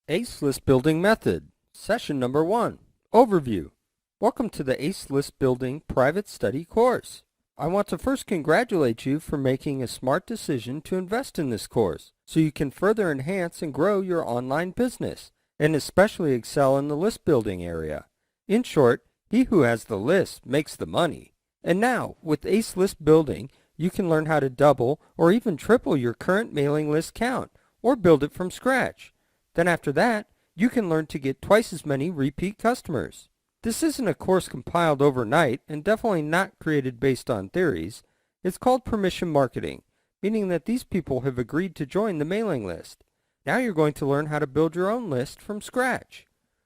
ACE List Building Method, Session Number 1, Overview. Welcome to the ACE List Building Private Study course. I want to first congratulate you for making a smart decision to invest in this course, so you can further enhance and grow your online business, and especially excel in the list building area. In short, he who has the list makes the money. And now, with ACE List Building, you can learn how to double or even triple your current mailing list count, or build it from scratch. Then after that, you can learn to get twice as many repeat customers. This isn't a course compiled overnight and definitely not created based on theories. It's called permission marketing, meaning that these people have agreed to join the mailing list. Now you're going to learn how to build your own list from scratch.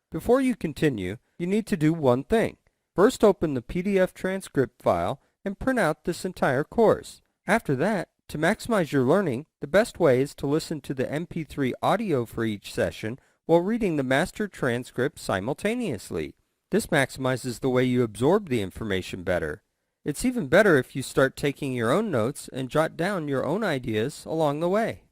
Before you continue, you need to do one thing. First, open the PDF transcript file and print out this entire course. After that, to maximize your learning, the best way is to listen to the MP3 audio for each session while reading the master transcript simultaneously. This maximizes the way you absorb the information better. It's even better if you start taking your own notes and jot down your own ideas along the way.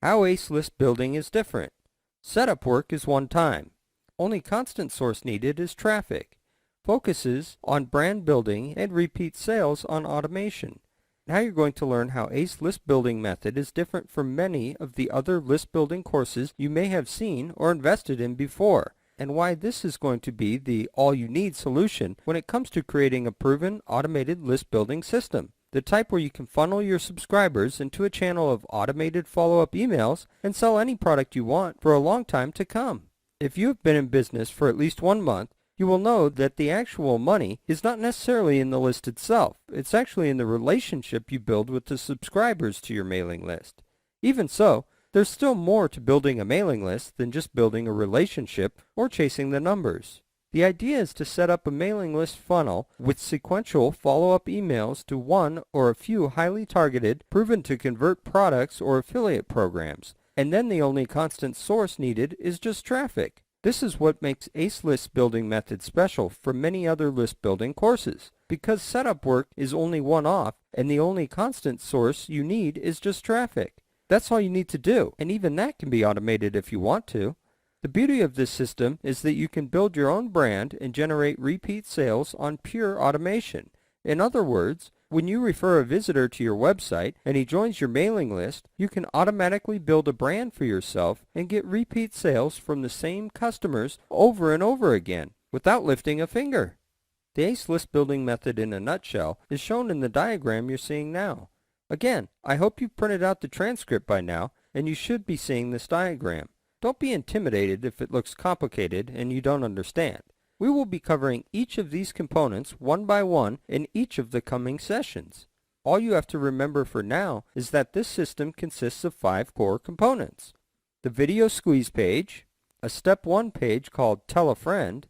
How ACE List Building is different. Setup work is one time. Only constant source needed is traffic. Focuses on brand building and repeat sales on automation. Now you're going to learn how ACE List Building method is different from many of the other list building courses you may have seen or invested in before, and why this is going to be the all-you-need solution when it comes to creating a proven automated list building system, the type where you can funnel your subscribers into a channel of automated follow-up emails and sell any product you want for a long time to come. If you have been in business for at least 1 month, you will know that the actual money is not necessarily in the list itself. It's actually in the relationship you build with the subscribers to your mailing list. Even so, there's still more to building a mailing list than just building a relationship or chasing the numbers. The idea is to set up a mailing list funnel with sequential follow-up emails to one or a few highly targeted, proven to convert products or affiliate programs, and then the only constant source needed is just traffic. This is what makes ACE List Building method special from many other list building courses, because setup work is only one-off and the only constant source you need is just traffic. That's all you need to do, and even that can be automated if you want to. The beauty of this system is that you can build your own brand and generate repeat sales on pure automation. In other words, when you refer a visitor to your website and he joins your mailing list, you can automatically build a brand for yourself and get repeat sales from the same customers over and over again without lifting a finger. The ACE List Building method in a nutshell is shown in the diagram you're seeing now. Again, I hope you've printed out the transcript by now and you should be seeing this diagram. Don't be intimidated if it looks complicated and you don't understand. We will be covering each of these components one by one in each of the coming sessions. All you have to remember for now is that this system consists of 5 core components: the video squeeze page, a step 1 page called Tell a Friend,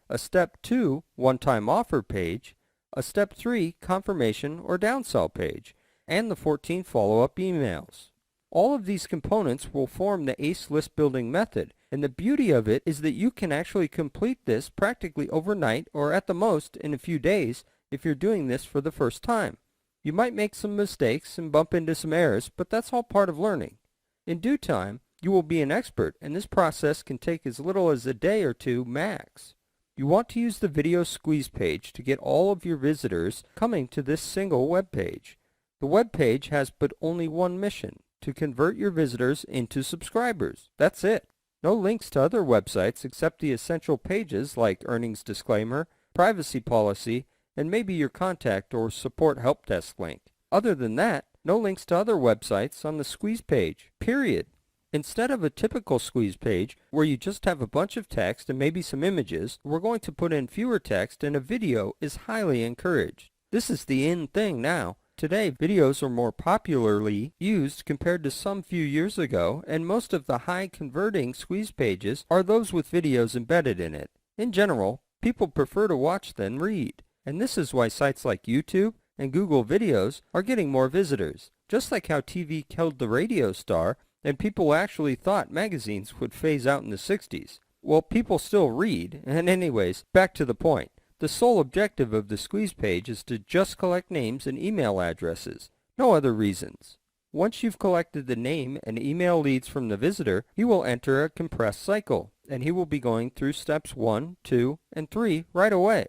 a step 2 one-time offer page, a step 3 confirmation or downsell page, and the 14 follow-up emails. All of these components will form the ACE List Building method, and the beauty of it is that you can actually complete this practically overnight or at the most in a few days if you're doing this for the first time. You might make some mistakes and bump into some errors, but that's all part of learning. In due time, you will be an expert, and this process can take as little as a day or 2 max. You want to use the video squeeze page to get all of your visitors coming to this single web page. The web page has but only one mission: to convert your visitors into subscribers. That's it. No links to other websites except the essential pages like earnings disclaimer, privacy policy, and maybe your contact or support help desk link. Other than that, no links to other websites on the squeeze page, period. Instead of a typical squeeze page where you just have a bunch of text and maybe some images, we're going to put in fewer text and a video is highly encouraged. This is the in thing now. Today, videos are more popularly used compared to some few years ago, and most of the high-converting squeeze pages are those with videos embedded in it. In general, people prefer to watch than read, and this is why sites like YouTube and Google Videos are getting more visitors. Just like how TV killed the radio star, and people actually thought magazines would phase out in the 60s. Well, people still read, and anyways, back to the point. The sole objective of the squeeze page is to just collect names and email addresses, no other reasons. Once you've collected the name and email leads from the visitor, he will enter a compressed cycle, and he will be going through steps 1, 2, and 3 right away.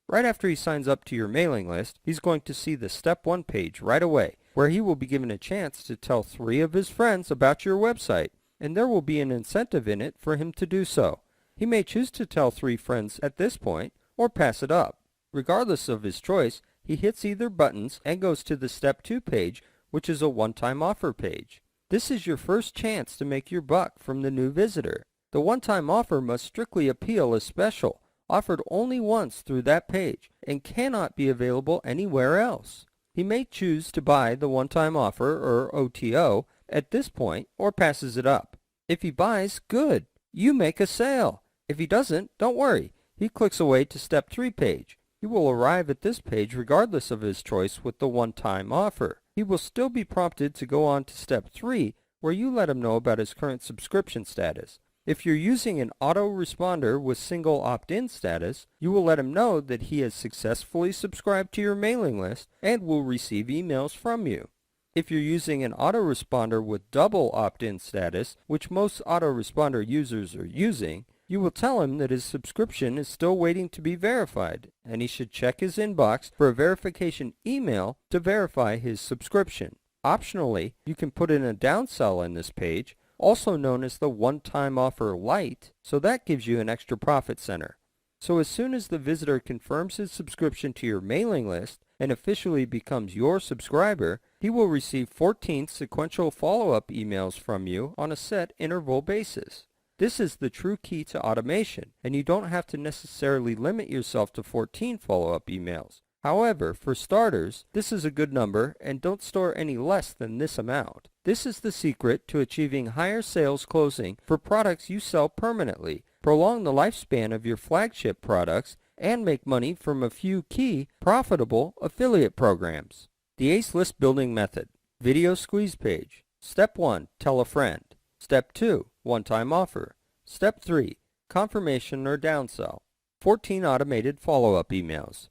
Right after he signs up to your mailing list, he's going to see the Step 1 page right away, where he will be given a chance to tell 3 of his friends about your website, and there will be an incentive in it for him to do so. He may choose to tell 3 friends at this point, or pass it up. Regardless of his choice, he hits either buttons and goes to the Step 2 page, which is a one-time offer page. This is your first chance to make your buck from the new visitor. The one-time offer must strictly appeal as special, offered only once through that page, and cannot be available anywhere else. He may choose to buy the one-time offer, or OTO, at this point, or passes it up. If he buys, good, you make a sale. If he doesn't, don't worry. He clicks away to Step 3 page. He will arrive at this page regardless of his choice with the one-time offer. He will still be prompted to go on to Step 3, where you let him know about his current subscription status. If you're using an autoresponder with single opt-in status, you will let him know that he has successfully subscribed to your mailing list and will receive emails from you. If you're using an autoresponder with double opt-in status, which most autoresponder users are using, you will tell him that his subscription is still waiting to be verified, and he should check his inbox for a verification email to verify his subscription. Optionally, you can put in a downsell in this page, also known as the one-time offer light, so that gives you an extra profit center. So as soon as the visitor confirms his subscription to your mailing list and officially becomes your subscriber, he will receive 14 sequential follow-up emails from you on a set interval basis. This is the true key to automation, and you don't have to necessarily limit yourself to 14 follow-up emails. However, for starters, this is a good number, and don't store any less than this amount. This is the secret to achieving higher sales closing for products you sell permanently, prolong the lifespan of your flagship products, and make money from a few key, profitable affiliate programs. The ACE List Building Method. Video Squeeze Page. Step 1. Tell a friend. Step 2. One-time offer. Step 3. Confirmation or downsell. 14 automated follow-up emails.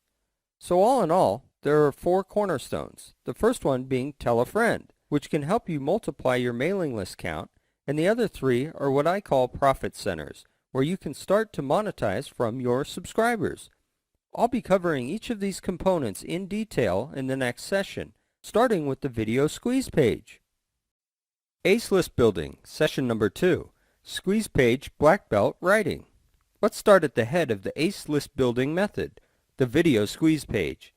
So all in all, there are 4 cornerstones. The first one being tell a friend, which can help you multiply your mailing list count, and the other 3 are what I call profit centers, where you can start to monetize from your subscribers. I'll be covering each of these components in detail in the next session, starting with the video squeeze page. ACE List Building, Session Number 2, Squeeze Page Black Belt Writing. Let's start at the head of the ACE List Building method, the video squeeze page.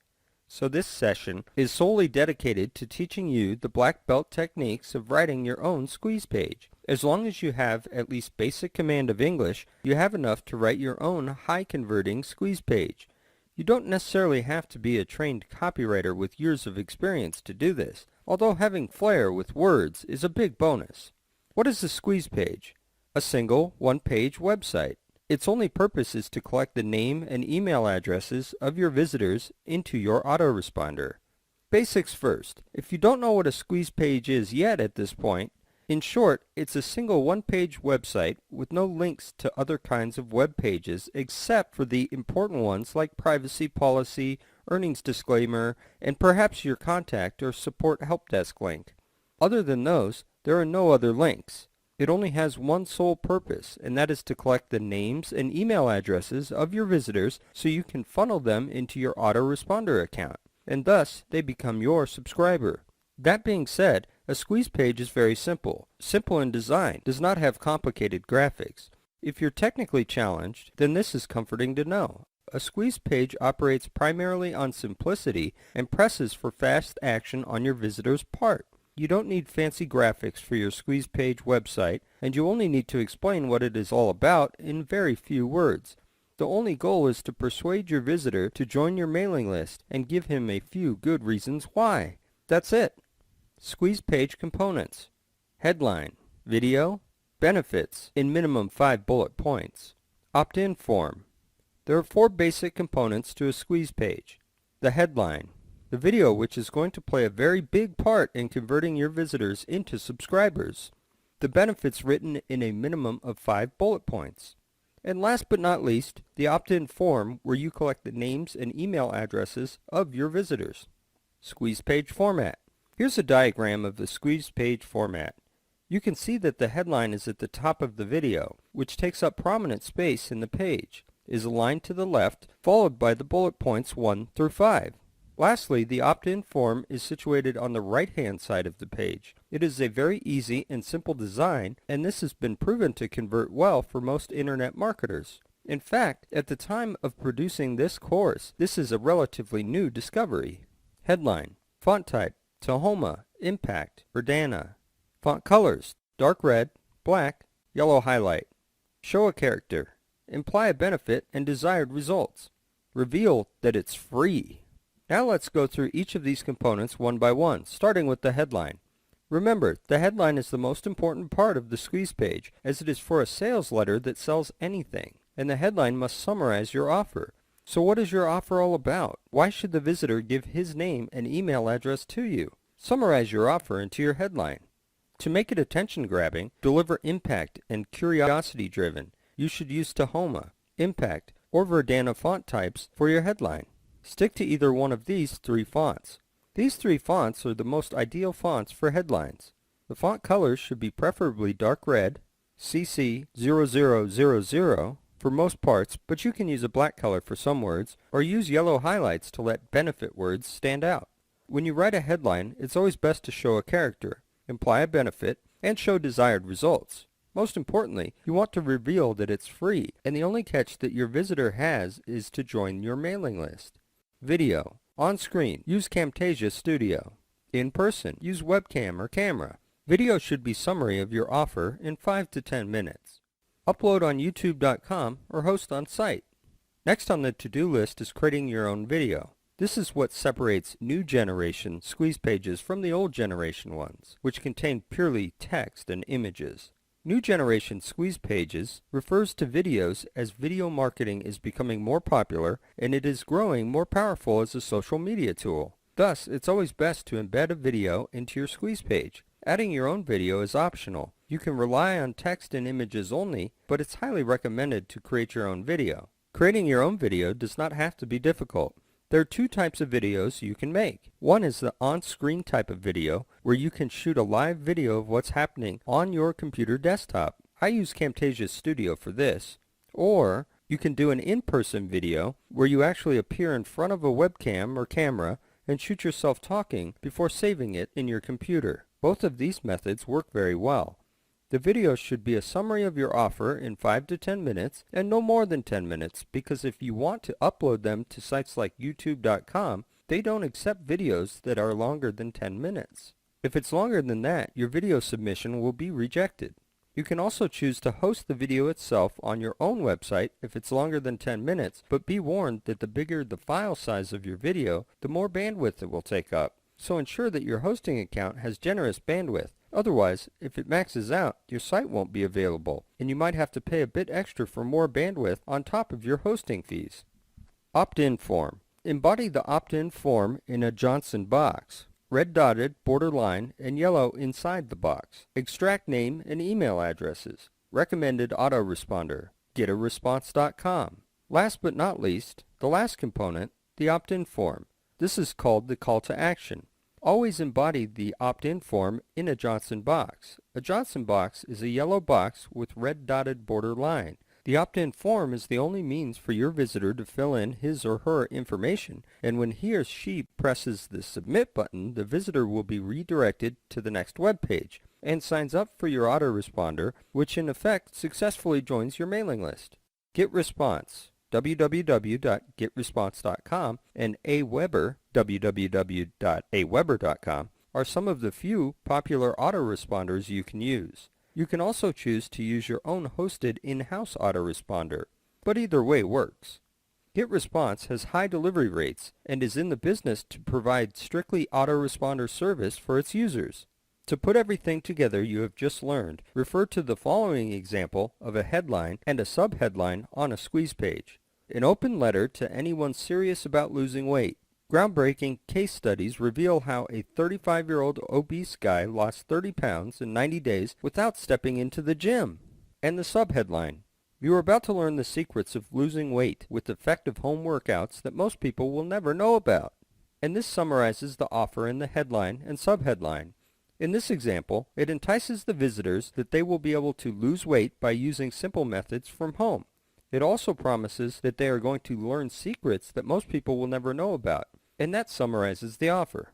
So this session is solely dedicated to teaching you the black belt techniques of writing your own squeeze page. As long as you have at least basic command of English, you have enough to write your own high-converting squeeze page. You don't necessarily have to be a trained copywriter with years of experience to do this, although having flair with words is a big bonus. What is a squeeze page? A single, one-page website. Its only purpose is to collect the name and email addresses of your visitors into your autoresponder. Basics first. If you don't know what a squeeze page is yet at this point, in short, it's a single one-page website with no links to other kinds of web pages except for the important ones like privacy policy, earnings disclaimer, and perhaps your contact or support help desk link. Other than those, there are no other links. It only has one sole purpose, and that is to collect the names and email addresses of your visitors so you can funnel them into your autoresponder account, and thus they become your subscriber. That being said, a squeeze page is very simple. Simple in design, does not have complicated graphics. If you're technically challenged, then this is comforting to know. A squeeze page operates primarily on simplicity and presses for fast action on your visitor's part. You don't need fancy graphics for your squeeze page website, and you only need to explain what it is all about in very few words. The only goal is to persuade your visitor to join your mailing list and give him a few good reasons why. That's it. Squeeze page components. Headline, video, benefits in minimum 5 bullet points. Opt-in form. There are 4 basic components to a squeeze page. The headline, the video which is going to play a very big part in converting your visitors into subscribers. The benefits written in a minimum of 5 bullet points. And last but not least, the opt-in form where you collect the names and email addresses of your visitors. Squeeze page format. Here's a diagram of the squeeze page format. You can see that the headline is at the top of the video, which takes up prominent space in the page, is aligned to the left, followed by the bullet points 1 through 5. Lastly, the opt-in form is situated on the right-hand side of the page. It is a very easy and simple design, and this has been proven to convert well for most internet marketers. In fact, at the time of producing this course, this is a relatively new discovery. Headline, font type, Tahoma, Impact, Verdana. Font colors, dark red, black, yellow highlight. Show a character, imply a benefit and desired results. Reveal that it's free. Now let's go through each of these components one by one, starting with the headline. Remember, the headline is the most important part of the squeeze page, as it is for a sales letter that sells anything, and the headline must summarize your offer. So what is your offer all about? Why should the visitor give his name and email address to you? Summarize your offer into your headline. To make it attention-grabbing, deliver impact and curiosity-driven. You should use Tahoma, Impact, or Verdana font types for your headline. Stick to either one of these 3 fonts. These 3 fonts are the most ideal fonts for headlines. The font colors should be preferably dark red, CC0000 for most parts, but you can use a black color for some words, or use yellow highlights to let benefit words stand out. When you write a headline, it's always best to show a character, imply a benefit, and show desired results. Most importantly, you want to reveal that it's free, and the only catch that your visitor has is to join your mailing list. Video. On screen, use Camtasia Studio. In person, use webcam or camera. Video should be summary of your offer in 5 to 10 minutes. Upload on youtube.com or host on site. Next on the to-do list is creating your own video. This is what separates new generation squeeze pages from the old generation ones, which contain purely text and images. New generation squeeze pages refers to videos as video marketing is becoming more popular and it is growing more powerful as a social media tool. Thus, it's always best to embed a video into your squeeze page. Adding your own video is optional. You can rely on text and images only, but it's highly recommended to create your own video. Creating your own video does not have to be difficult. There are 2 types of videos you can make. One is the on-screen type of video, where you can shoot a live video of what's happening on your computer desktop. I use Camtasia Studio for this. Or you can do an in-person video, where you actually appear in front of a webcam or camera and shoot yourself talking before saving it in your computer. Both of these methods work very well. The video should be a summary of your offer in 5 to 10 minutes and no more than 10 minutes, because if you want to upload them to sites like youtube.com, they don't accept videos that are longer than 10 minutes. If it's longer than that, your video submission will be rejected. You can also choose to host the video itself on your own website if it's longer than 10 minutes, but be warned that the bigger the file size of your video, the more bandwidth it will take up. So ensure that your hosting account has generous bandwidth. Otherwise, if it maxes out, your site won't be available, and you might have to pay a bit extra for more bandwidth on top of your hosting fees. Opt-in form. Embody the opt-in form in a Johnson box. Red dotted, border line, and yellow inside the box. Extract name and email addresses. Recommended autoresponder. Getaresponse.com. Last but not least, the last component, the opt-in form. This is called the call to action. Always embody the opt-in form in a Johnson box. A Johnson box is a yellow box with red dotted border line. The opt-in form is the only means for your visitor to fill in his or her information, and when he or she presses the submit button, the visitor will be redirected to the next web page and signs up for your autoresponder, which in effect successfully joins your mailing list. GetResponse. www.getresponse.com and Aweber, www.aweber.com, are some of the few popular autoresponders you can use. You can also choose to use your own hosted in-house autoresponder, but either way works. GetResponse has high delivery rates and is in the business to provide strictly autoresponder service for its users. To put everything together you have just learned, refer to the following example of a headline and a subheadline on a squeeze page. An open letter to anyone serious about losing weight. Groundbreaking case studies reveal how a 35-year-old obese guy lost 30 pounds in 90 days without stepping into the gym. And the subheadline. You are about to learn the secrets of losing weight with effective home workouts that most people will never know about. and this summarizes the offer in the headline and subheadline. In this example, it entices the visitors that they will be able to lose weight by using simple methods from home. It also promises that they are going to learn secrets that most people will never know about, and that summarizes the offer.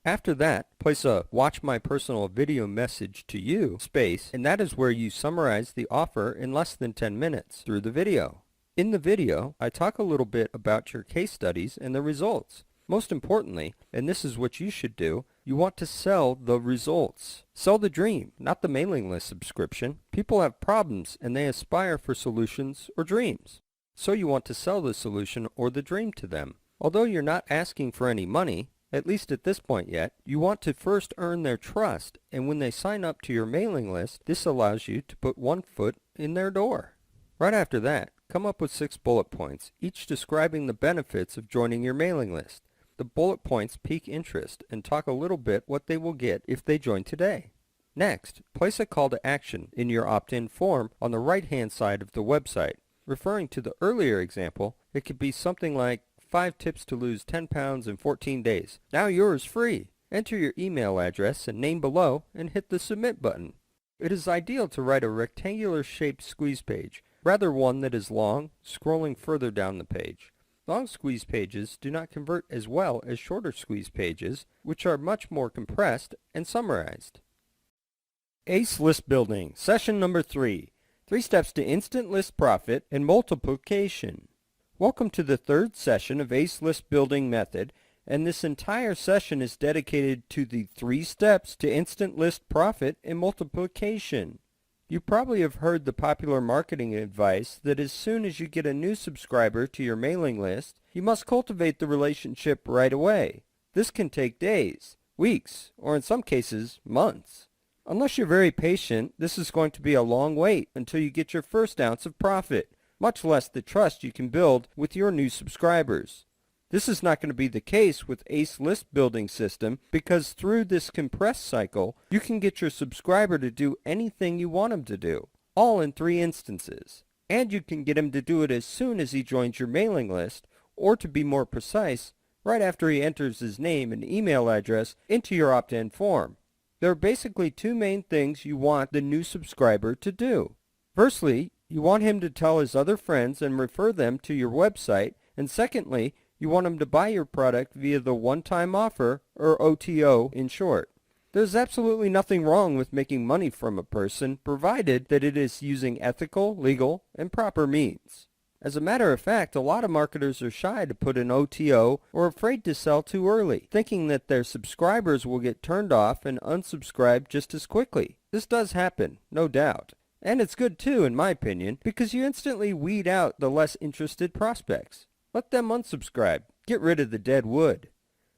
After that, place a "Watch my personal video message to you" space, and that is where you summarize the offer in less than 10 minutes through the video. In the video, I talk a little bit about your case studies and the results. Most importantly, and this is what you should do, you want to sell the results. Sell the dream, not the mailing list subscription. People have problems and they aspire for solutions or dreams. So you want to sell the solution or the dream to them. Although you're not asking for any money, at least at this point yet, you want to first earn their trust, and when they sign up to your mailing list, this allows you to put one foot in their door. Right after that, come up with 6 bullet points, each describing the benefits of joining your mailing list. The bullet points pique interest and talk a little bit what they will get if they join today. Next, place a call to action in your opt-in form on the right-hand side of the website. Referring to the earlier example, it could be something like 5 tips to lose 10 pounds in 14 days. Now yours free. Enter your email address and name below and hit the submit button. It is ideal to write a rectangular-shaped squeeze page, rather one that is long, scrolling further down the page. Long squeeze pages do not convert as well as shorter squeeze pages, which are much more compressed and summarized. ACE List Building, Session Number 3. 3 Steps to Instant List Profit and Multiplication. Welcome to the 3rd session of ACE List Building Method, and this entire session is dedicated to the 3 steps to instant list profit and multiplication. You probably have heard the popular marketing advice that as soon as you get a new subscriber to your mailing list, you must cultivate the relationship right away. This can take days, weeks, or in some cases, months. Unless you're very patient, this is going to be a long wait until you get your first ounce of profit, much less the trust you can build with your new subscribers. This is not going to be the case with ACE List Building System because through this compressed cycle, you can get your subscriber to do anything you want him to do, all in 3 instances. And you can get him to do it as soon as he joins your mailing list, or to be more precise, right after he enters his name and email address into your opt-in form. There are basically 2 main things you want the new subscriber to do. Firstly, you want him to tell his other friends and refer them to your website, and secondly, you want him to buy your product via the one-time offer, or OTO in short. There's absolutely nothing wrong with making money from a person, provided that it is using ethical, legal, and proper means. As a matter of fact, a lot of marketers are shy to put an OTO or afraid to sell too early, thinking that their subscribers will get turned off and unsubscribe just as quickly. This does happen, no doubt. And it's good too, in my opinion, because you instantly weed out the less interested prospects. Let them unsubscribe. Get rid of the dead wood.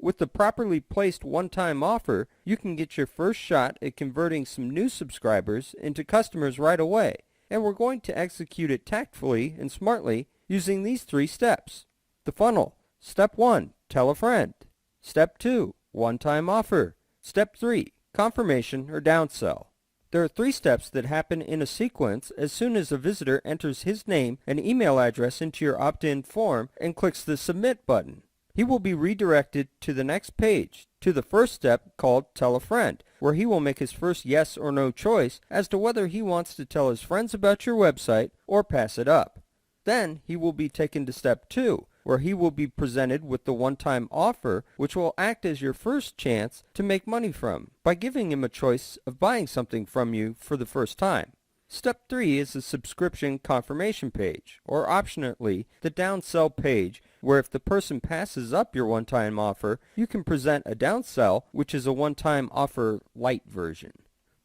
With the properly placed one-time offer, you can get your first shot at converting some new subscribers into customers right away. And we're going to execute it tactfully and smartly using these 3 steps. The funnel. Step 1, tell a friend. Step 2, one-time offer. Step 3, confirmation or downsell. There are 3 steps that happen in a sequence as soon as a visitor enters his name and email address into your opt-in form and clicks the submit button. He will be redirected to the next page, to the first step called Tell a Friend, where he will make his first yes or no choice as to whether he wants to tell his friends about your website or pass it up. Then he will be taken to step 2, where he will be presented with the one-time offer, which will act as your first chance to make money from, by giving him a choice of buying something from you for the first time. Step 3 is the subscription confirmation page, or optionally, the downsell page, where if the person passes up your one-time offer, you can present a downsell, which is a one-time offer light version.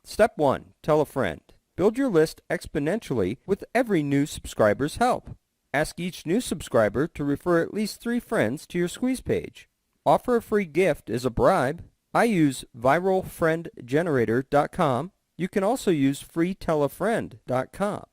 Step 1, tell a friend. Build your list exponentially with every new subscriber's help. Ask each new subscriber to refer at least 3 friends to your squeeze page. Offer a free gift as a bribe. I use viralfriendgenerator.com. You can also use freetellafriend.com.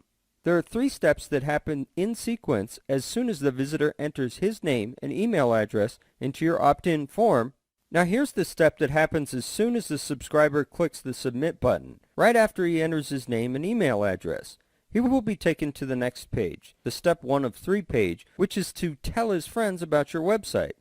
There are 3 steps that happen in sequence as soon as the visitor enters his name and email address into your opt-in form. Now here's the step that happens as soon as the subscriber clicks the submit button, right after he enters his name and email address. He will be taken to the next page, the step 1 of 3 page, which is to tell his friends about your website.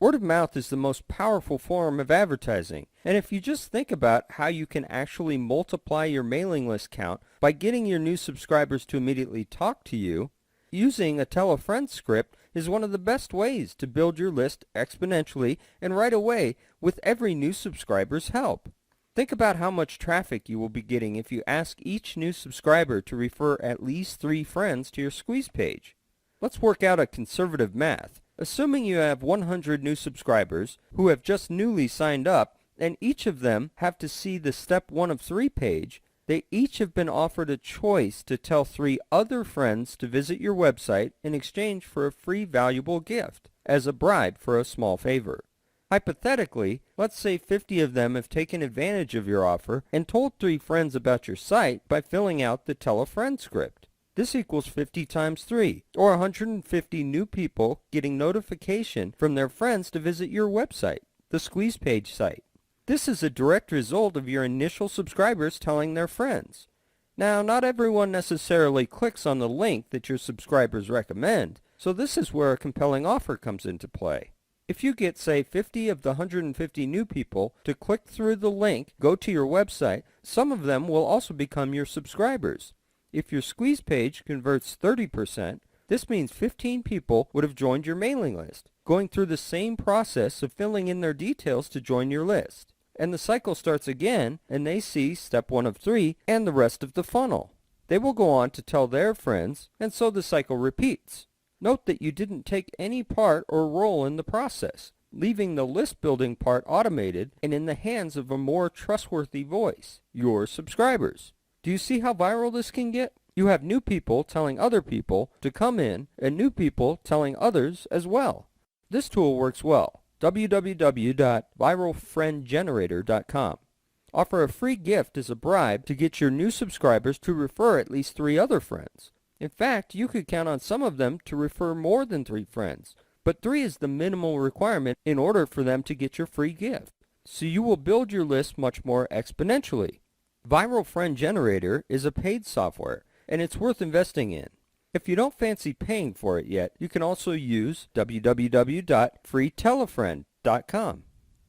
Word of mouth is the most powerful form of advertising, and if you just think about how you can actually multiply your mailing list count by getting your new subscribers to immediately talk to you, using a tell a friend script is one of the best ways to build your list exponentially and right away with every new subscriber's help. Think about how much traffic you will be getting if you ask each new subscriber to refer at least 3 friends to your squeeze page. Let's work out a conservative math. Assuming you have 100 new subscribers who have just newly signed up and each of them have to see the step 1 of 3 page, they each have been offered a choice to tell 3 other friends to visit your website in exchange for a free valuable gift as a bribe for a small favor. Hypothetically, let's say 50 of them have taken advantage of your offer and told 3 friends about your site by filling out the tell a friend script. This equals 50 times 3, or 150 new people getting notification from their friends to visit your website, the squeeze page site. This is a direct result of your initial subscribers telling their friends. Now, not everyone necessarily clicks on the link that your subscribers recommend, so this is where a compelling offer comes into play. If you get, say, 50 of the 150 new people to click through the link, go to your website, some of them will also become your subscribers. If your squeeze page converts 30%, this means 15 people would have joined your mailing list, going through the same process of filling in their details to join your list. And the cycle starts again, and they see step 1 of 3 and the rest of the funnel. They will go on to tell their friends, and so the cycle repeats. Note that you didn't take any part or role in the process, leaving the list building part automated and in the hands of a more trustworthy voice, your subscribers. Do you see how viral this can get? You have new people telling other people to come in and new people telling others as well. This tool works well. www.viralfriendgenerator.com. Offer a free gift as a bribe to get your new subscribers to refer at least 3 other friends. In fact, you could count on some of them to refer more than 3 friends, but 3 is the minimal requirement in order for them to get your free gift. So you will build your list much more exponentially. Viral Friend Generator is a paid software, and it's worth investing in. If you don't fancy paying for it yet, you can also use www.freetellafriend.com.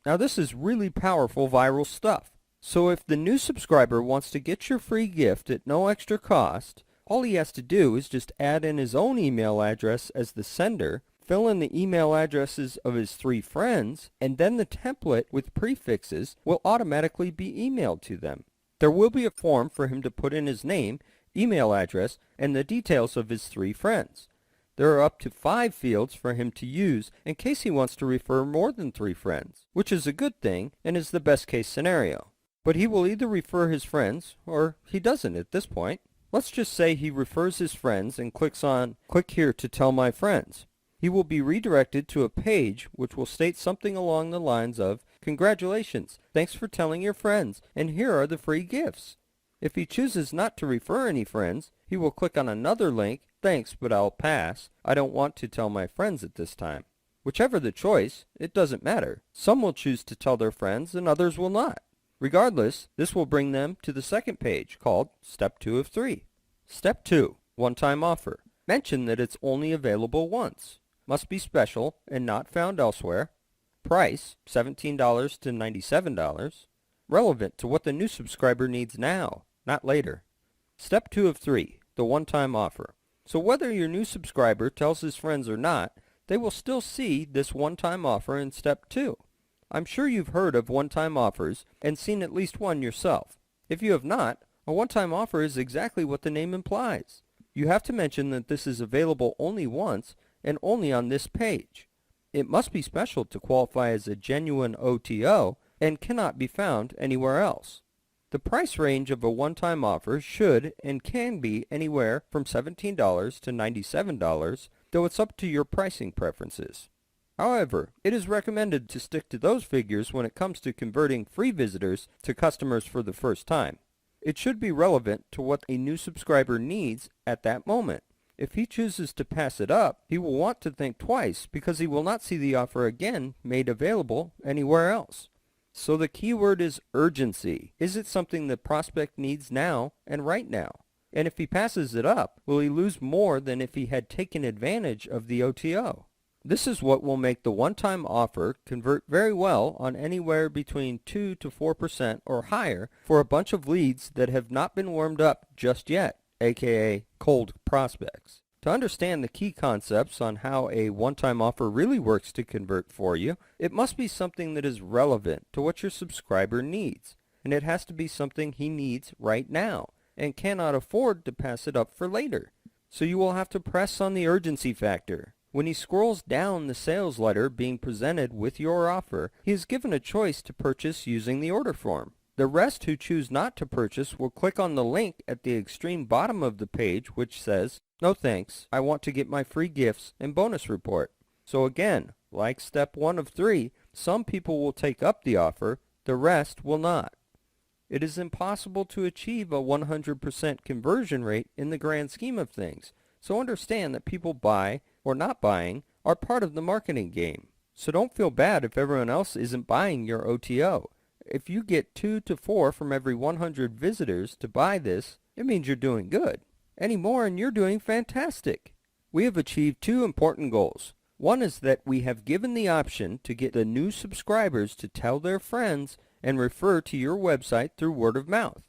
Now this is really powerful viral stuff. So if the new subscriber wants to get your free gift at no extra cost, all he has to do is just add in his own email address as the sender, fill in the email addresses of his 3 friends, and then the template with prefixes will automatically be emailed to them. There will be a form for him to put in his name, email address, and the details of his 3 friends. There are up to 5 fields for him to use in case he wants to refer more than 3 friends, which is a good thing and is the best case scenario. But he will either refer his friends or he doesn't at this point. Let's just say he refers his friends and clicks on "Click here to tell my friends." He will be redirected to a page which will state something along the lines of, "Congratulations, thanks for telling your friends, and here are the free gifts." If he chooses not to refer any friends, he will click on another link, "Thanks, but I'll pass. I don't want to tell my friends at this time." Whichever the choice, it doesn't matter. Some will choose to tell their friends and others will not. Regardless, this will bring them to the second page called Step 2 of 3. Step 2, One-Time Offer. Mention that it's only available once. Must be special and not found elsewhere. Price, $17 to $97. Relevant to what the new subscriber needs now, not later. Step 2 of 3, the one-time offer. So whether your new subscriber tells his friends or not, they will still see this one-time offer in Step 2. I'm sure you've heard of one-time offers and seen at least one yourself. If you have not, a one-time offer is exactly what the name implies. You have to mention that this is available only once and only on this page. It must be special to qualify as a genuine OTO and cannot be found anywhere else. The price range of a one-time offer should and can be anywhere from $17 to $97, though it's up to your pricing preferences. However, it is recommended to stick to those figures when it comes to converting free visitors to customers for the first time. It should be relevant to what a new subscriber needs at that moment. If he chooses to pass it up, he will want to think twice because he will not see the offer again made available anywhere else. So the key word is urgency. Is it something the prospect needs now and right now? And if he passes it up, will he lose more than if he had taken advantage of the OTO? This is what will make the one-time offer convert very well on anywhere between 2 to 4% or higher for a bunch of leads that have not been warmed up just yet, aka cold prospects. To understand the key concepts on how a one-time offer really works to convert for you, it must be something that is relevant to what your subscriber needs, and it has to be something he needs right now and cannot afford to pass it up for later. So you will have to press on the urgency factor. When he scrolls down the sales letter being presented with your offer, he is given a choice to purchase using the order form. The rest who choose not to purchase will click on the link at the extreme bottom of the page which says, "No thanks, I want to get my free gifts and bonus report." So again, like step 1 of 3, some people will take up the offer, the rest will not. It is impossible to achieve a 100% conversion rate in the grand scheme of things, so understand that people buy or not buying are part of the marketing game. So don't feel bad if everyone else isn't buying your OTO. If you get 2 to 4 from every 100 visitors to buy this, it means you're doing good. Any more and you're doing fantastic. We have achieved 2 important goals. One is that we have given the option to get the new subscribers to tell their friends and refer to your website through word of mouth.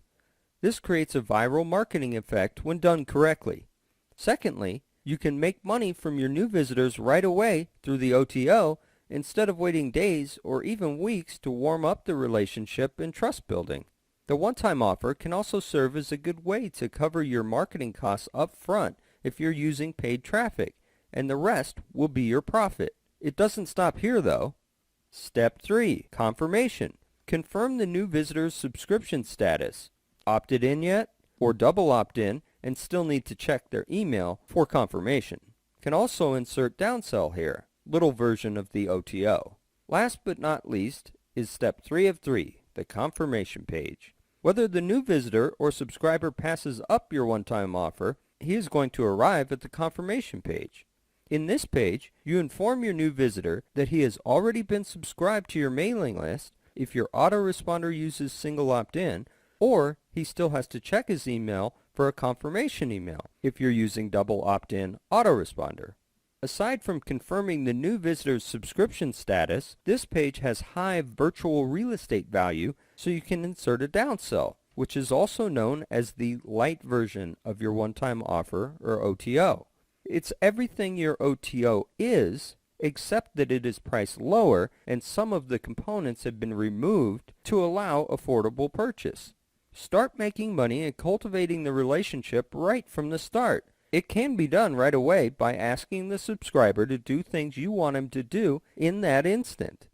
This creates a viral marketing effect when done correctly. Secondly, you can make money from your new visitors right away through the OTO instead of waiting days or even weeks to warm up the relationship and trust building. The one-time offer can also serve as a good way to cover your marketing costs up front if you're using paid traffic, and the rest will be your profit. It doesn't stop here though. Step 3, confirmation. Confirm the new visitor's subscription status. Opted in yet? Or double opt-in and still need to check their email for confirmation. Can also insert downsell here, little version of the OTO. Last but not least is step 3 of 3, the confirmation page. Whether the new visitor or subscriber passes up your one-time offer, he is going to arrive at the confirmation page. In this page, you inform your new visitor that he has already been subscribed to your mailing list if your autoresponder uses single opt-in, or he still has to check his email for a confirmation email if you're using double opt-in autoresponder. Aside from confirming the new visitor's subscription status, this page has high virtual real estate value, so you can insert a downsell, which is also known as the light version of your one-time offer or OTO. It's everything your OTO is, except that it is priced lower and some of the components have been removed to allow affordable purchase. Start making money and cultivating the relationship right from the start. It can be done right away by asking the subscriber to do things you want him to do in that instant.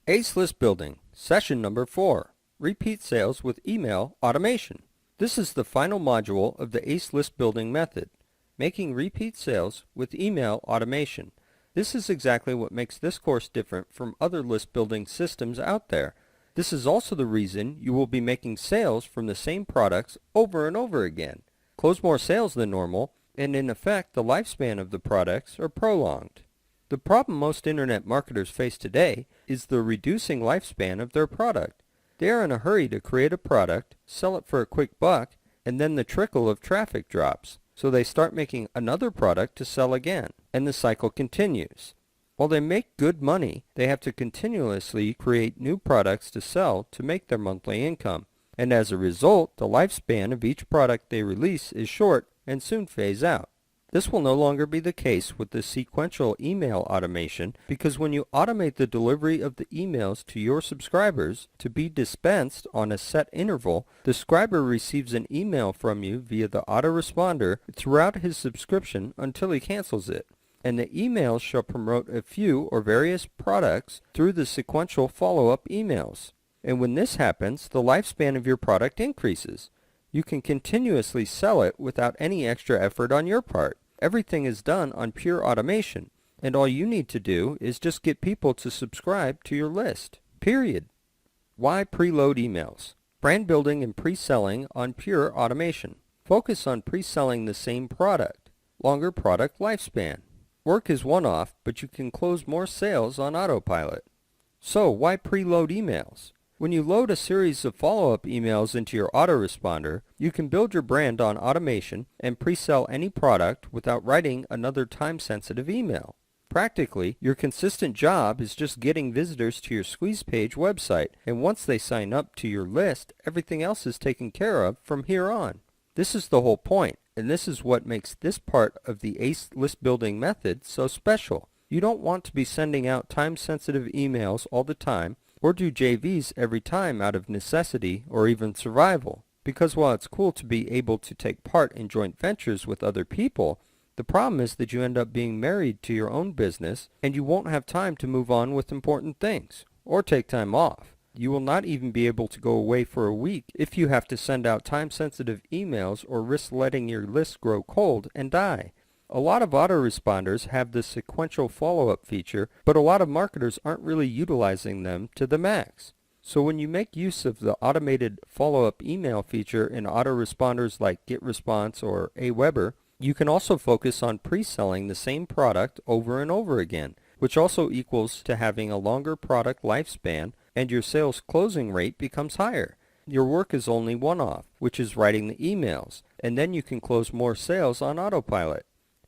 Ace List Building, Session Number 4, Repeat Sales with Email Automation. This is the final module of the Ace List Building method, making repeat sales with email automation. This is exactly what makes this course different from other list building systems out there. This is also the reason you will be making sales from the same products over and over again. Close more sales than normal, and in effect the lifespan of the products are prolonged. The problem most internet marketers face today is the reducing lifespan of their product. They are in a hurry to create a product, sell it for a quick buck, and then the trickle of traffic drops. So they start making another product to sell again, and the cycle continues. While they make good money, they have to continuously create new products to sell to make their monthly income. And as a result, the lifespan of each product they release is short and soon phase out. This will no longer be the case with the sequential email automation, because when you automate the delivery of the emails to your subscribers to be dispensed on a set interval, the subscriber receives an email from you via the autoresponder throughout his subscription until he cancels it. And the emails shall promote a few or various products through the sequential follow-up emails. And when this happens, the lifespan of your product increases. You can continuously sell it without any extra effort on your part. Everything is done on pure automation, and all you need to do is just get people to subscribe to your list. Period. Why preload emails? Brand building and pre-selling on pure automation. Focus on pre-selling the same product. Longer product lifespan. Work is one-off, but you can close more sales on autopilot. So why preload emails? When you load a series of follow-up emails into your autoresponder, you can build your brand on automation and pre-sell any product without writing another time-sensitive email. Practically, your consistent job is just getting visitors to your squeeze page website, and once they sign up to your list, everything else is taken care of from here on. This is the whole point, and this is what makes this part of the ACE list building method so special. You don't want to be sending out time-sensitive emails all the time, or do JVs every time out of necessity or even survival. Because while it's cool to be able to take part in joint ventures with other people, the problem is that you end up being married to your own business and you won't have time to move on with important things or take time off. You will not even be able to go away for a week if you have to send out time-sensitive emails or risk letting your list grow cold and die. A lot of autoresponders have this sequential follow-up feature, but a lot of marketers aren't really utilizing them to the max. So when you make use of the automated follow-up email feature in autoresponders like GetResponse or Aweber, you can also focus on pre-selling the same product over and over again, which also equals to having a longer product lifespan, and your sales closing rate becomes higher. Your work is only one-off, which is writing the emails, and then you can close more sales on autopilot.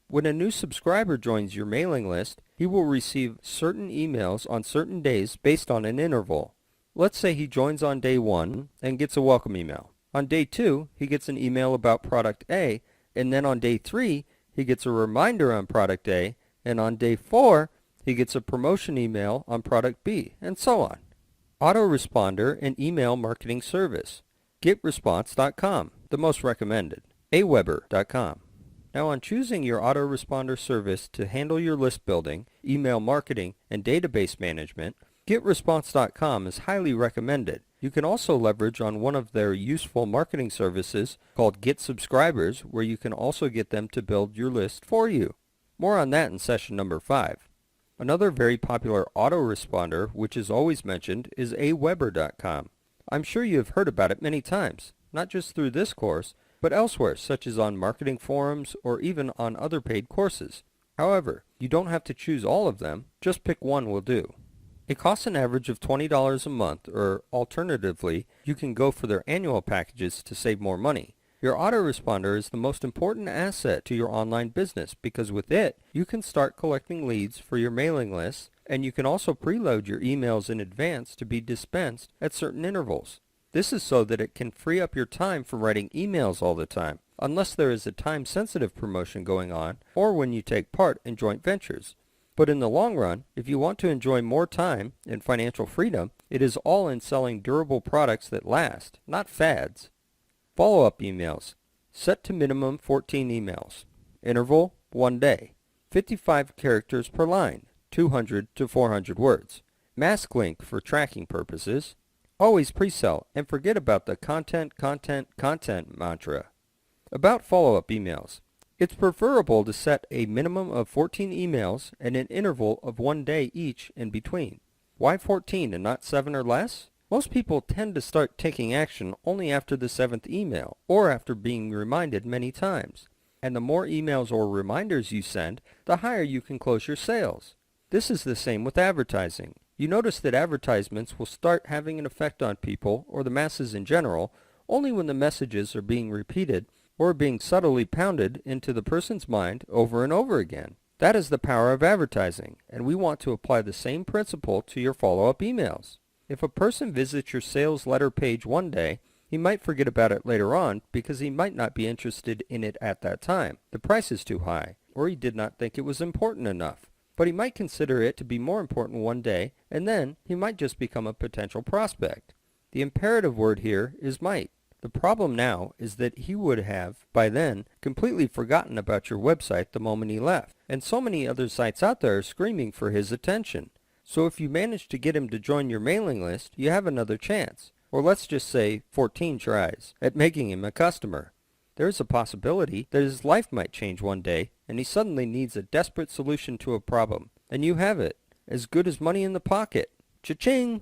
When a new subscriber joins your mailing list, he will receive certain emails on certain days based on an interval. Let's say he joins on day 1 and gets a welcome email. On day 2, he gets an email about product A, and then on day 3, he gets a reminder on product A, and on day 4, he gets a promotion email on product B, and so on. Autoresponder and email marketing service. GetResponse.com, the most recommended. Aweber.com. Now on choosing your autoresponder service to handle your list building, email marketing, and database management, GetResponse.com is highly recommended. You can also leverage on one of their useful marketing services called Get Subscribers, where you can also get them to build your list for you. More on that in session number 5. Another very popular autoresponder, which is always mentioned, is Aweber.com. I'm sure you have heard about it many times, not just through this course, but elsewhere, such as on marketing forums or even on other paid courses. However, you don't have to choose all of them, just pick one will do. It costs an average of $20 a month, or alternatively, you can go for their annual packages to save more money. Your autoresponder is the most important asset to your online business because with it, you can start collecting leads for your mailing lists, and you can also preload your emails in advance to be dispensed at certain intervals. This is so that it can free up your time from writing emails all the time, unless there is a time-sensitive promotion going on or when you take part in joint ventures. But in the long run, if you want to enjoy more time and financial freedom, it is all in selling durable products that last, not fads. Follow-up emails. Set to minimum 14 emails. Interval, 1 day. 55 characters per line, 200 to 400 words. Mask link for tracking purposes. Always pre-sell and forget about the content mantra. About follow-up emails. It's preferable to set a minimum of 14 emails and an interval of 1 day each in between. Why 14 and not 7 or less? Most people tend to start taking action only after the 7th email or after being reminded many times. And the more emails or reminders you send, the higher you can close your sales. This is the same with advertising. You notice that advertisements will start having an effect on people, or the masses in general, only when the messages are being repeated or being subtly pounded into the person's mind over and over again. That is the power of advertising, and we want to apply the same principle to your follow-up emails. If a person visits your sales letter page one day, he might forget about it later on because he might not be interested in it at that time. The price is too high, or he did not think it was important enough. But he might consider it to be more important one day, and then he might just become a potential prospect. The imperative word here is might. The problem now is that he would have, by then, completely forgotten about your website the moment he left, and so many other sites out there are screaming for his attention. So if you manage to get him to join your mailing list, you have another chance, or let's just say 14 tries, at making him a customer. There is a possibility that his life might change one day, and he suddenly needs a desperate solution to a problem. And you have it. As good as money in the pocket. Cha-ching!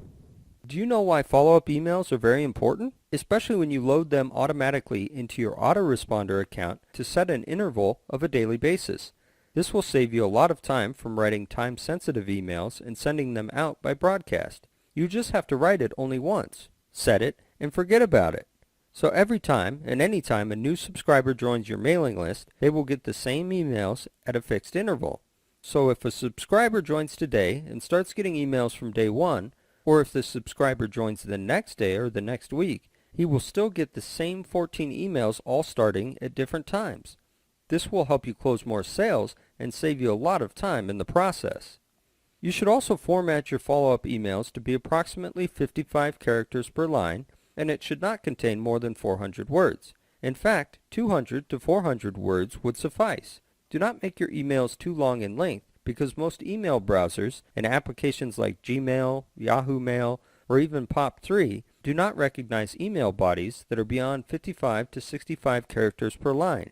Do you know why follow-up emails are very important? Especially when you load them automatically into your autoresponder account to set an interval of a daily basis. This will save you a lot of time from writing time-sensitive emails and sending them out by broadcast. You just have to write it only once, set it, and forget about it. So every time and any time a new subscriber joins your mailing list, they will get the same emails at a fixed interval. So if a subscriber joins today and starts getting emails from day one, or if the subscriber joins the next day or the next week, he will still get the same 14 emails all starting at different times. This will help you close more sales and save you a lot of time in the process. You should also format your follow-up emails to be approximately 55 characters per line, and it should not contain more than 400 words. In fact, 200 to 400 words would suffice. Do not make your emails too long in length because most email browsers and applications like Gmail, Yahoo Mail, or even POP3 do not recognize email bodies that are beyond 55 to 65 characters per line.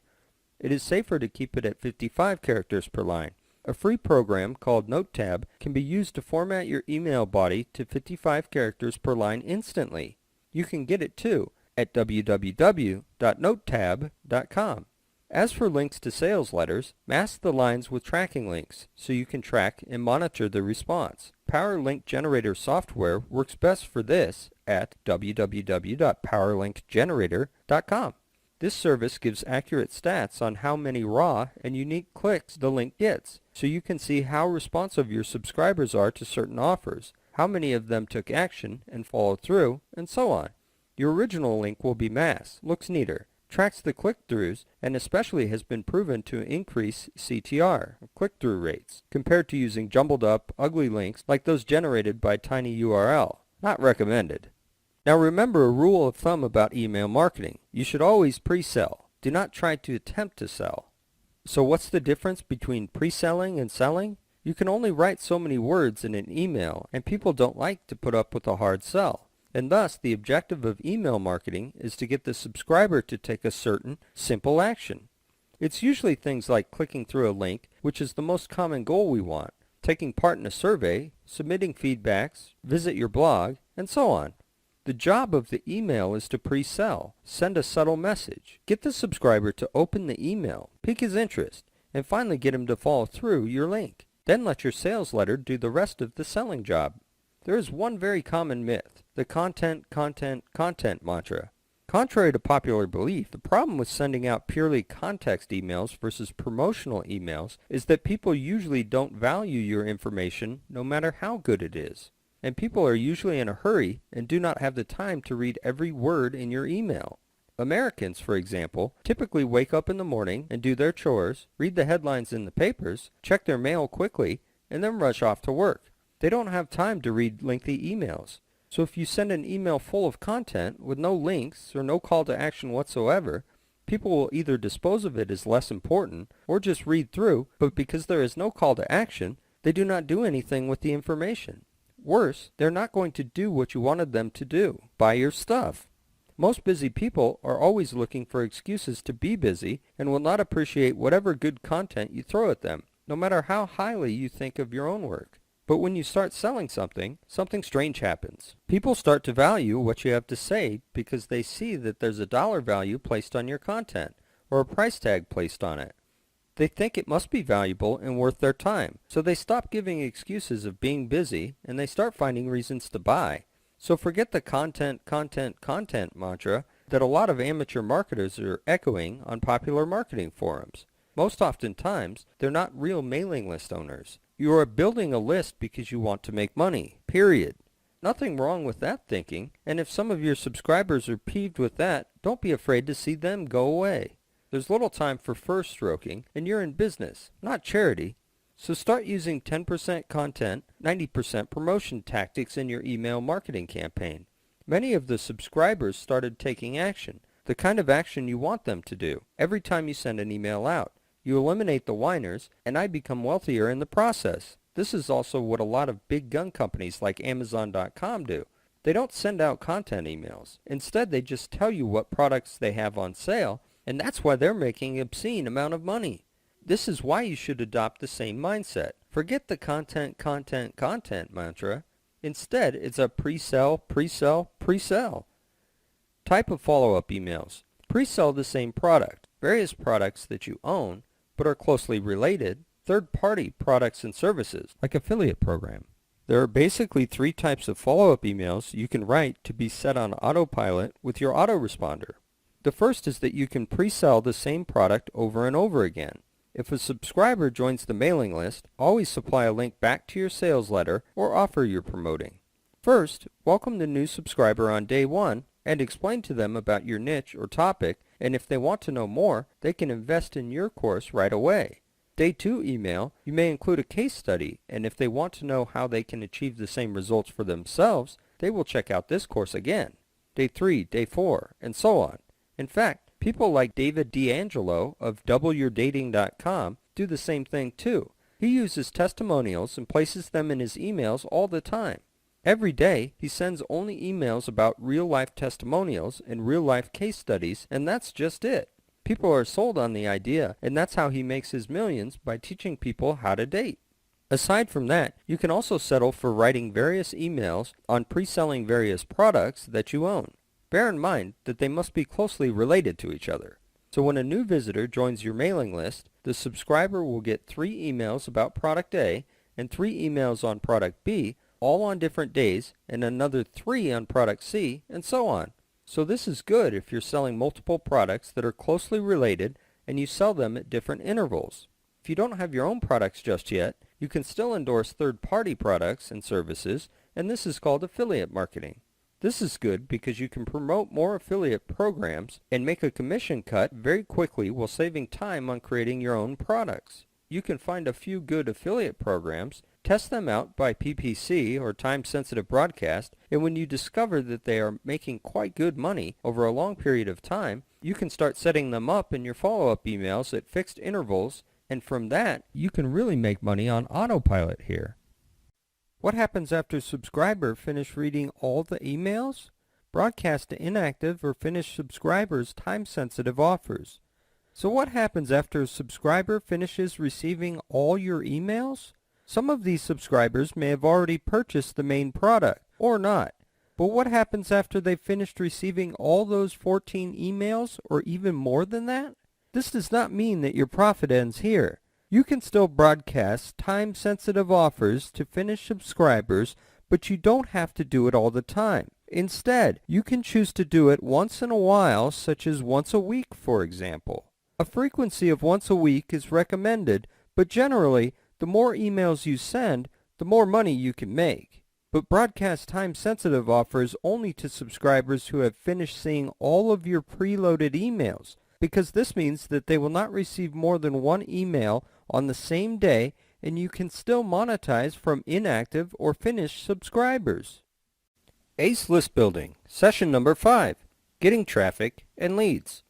It is safer to keep it at 55 characters per line. A free program called NoteTab can be used to format your email body to 55 characters per line instantly. You can get it too at www.notetab.com. As for links to sales letters, mask the lines with tracking links so you can track and monitor the response. Power Link Generator software works best for this at www.powerlinkgenerator.com. This service gives accurate stats on how many raw and unique clicks the link gets, so you can see how responsive your subscribers are to certain offers, how many of them took action and followed through, and so on. Your original link will be masked, looks neater, tracks the click-throughs, and especially has been proven to increase CTR, click-through rates, compared to using jumbled up, ugly links like those generated by tinyURL. Not recommended. Now remember a rule of thumb about email marketing. You should always pre-sell. Do not try to attempt to sell. So what's the difference between pre-selling and selling? You can only write so many words in an email, and people don't like to put up with a hard sell. And thus, the objective of email marketing is to get the subscriber to take a certain, simple action. It's usually things like clicking through a link, which is the most common goal we want, taking part in a survey, submitting feedbacks, visit your blog, and so on. The job of the email is to pre-sell, send a subtle message, get the subscriber to open the email, pique his interest, and finally get him to follow through your link. Then let your sales letter do the rest of the selling job. There is one very common myth, the content mantra. Contrary to popular belief, the problem with sending out purely context emails versus promotional emails is that people usually don't value your information no matter how good it is. And people are usually in a hurry and do not have the time to read every word in your email. Americans, for example, typically wake up in the morning and do their chores, read the headlines in the papers, check their mail quickly, and then rush off to work. They don't have time to read lengthy emails. So if you send an email full of content with no links or no call to action whatsoever, people will either dispose of it as less important or just read through, but because there is no call to action, they do not do anything with the information. Worse, they're not going to do what you wanted them to do, buy your stuff. Most busy people are always looking for excuses to be busy and will not appreciate whatever good content you throw at them, no matter how highly you think of your own work. But when you start selling something, something strange happens. People start to value what you have to say because they see that there's a dollar value placed on your content or a price tag placed on it. They think it must be valuable and worth their time, so they stop giving excuses of being busy and they start finding reasons to buy. So forget the content mantra that a lot of amateur marketers are echoing on popular marketing forums. Most oftentimes, they're not real mailing list owners. You are building a list because you want to make money, period. Nothing wrong with that thinking, and if some of your subscribers are peeved with that, don't be afraid to see them go away. There's little time for first stroking, and you're in business, not charity. So start using 10% content, 90% promotion tactics in your email marketing campaign. Many of the subscribers started taking action, the kind of action you want them to do, every time you send an email out. You eliminate the whiners, and I become wealthier in the process. This is also what a lot of big gun companies like Amazon.com do. They don't send out content emails. Instead, they just tell you what products they have on sale, and that's why they're making an obscene amount of money. This is why you should adopt the same mindset. Forget the content mantra. Instead, it's a pre-sell. Type of follow-up emails. Pre-sell the same product, various products that you own, but are closely related, third-party products and services, like affiliate program. There are basically 3 types of follow-up emails you can write to be set on autopilot with your autoresponder. The first is that you can pre-sell the same product over and over again. If a subscriber joins the mailing list, always supply a link back to your sales letter or offer you're promoting. First, welcome the new subscriber on day 1 and explain to them about your niche or topic, and if they want to know more, they can invest in your course right away. Day 2 email, you may include a case study, and if they want to know how they can achieve the same results for themselves, they will check out this course again. Day 3, day 4, and so on. In fact, people like David D'Angelo of doubleyourdating.com do the same thing too. He uses testimonials and places them in his emails all the time. Every day, he sends only emails about real-life testimonials and real-life case studies, and that's just it. People are sold on the idea, and that's how he makes his millions, by teaching people how to date. Aside from that, you can also settle for writing various emails on pre-selling various products that you own. Bear in mind that they must be closely related to each other. So when a new visitor joins your mailing list, the subscriber will get 3 emails about product A and 3 emails on product B, all on different days, and another 3 on product C, and so on. So this is good if you're selling multiple products that are closely related and you sell them at different intervals. If you don't have your own products just yet, you can still endorse third-party products and services, and this is called affiliate marketing. This is good because you can promote more affiliate programs and make a commission cut very quickly while saving time on creating your own products. You can find a few good affiliate programs, test them out by PPC or time-sensitive broadcast, and when you discover that they are making quite good money over a long period of time, you can start setting them up in your follow-up emails at fixed intervals, and from that, you can really make money on autopilot here. What happens after a subscriber finish reading all the emails? Broadcast to inactive or finished subscribers time-sensitive offers. So what happens after a subscriber finishes receiving all your emails? Some of these subscribers may have already purchased the main product, or not. But what happens after they've finished receiving all those 14 emails, or even more than that? This does not mean that your profit ends here. You can still broadcast time-sensitive offers to finished subscribers, but you don't have to do it all the time. Instead, you can choose to do it once in a while, such as once a week, for example. A frequency of once a week is recommended, but generally, the more emails you send, the more money you can make. But broadcast time-sensitive offers only to subscribers who have finished seeing all of your preloaded emails, because this means that they will not receive more than 1 email on the same day, and you can still monetize from inactive or finished subscribers. ACE List Building, Session Number 5, Getting Traffic and Leads.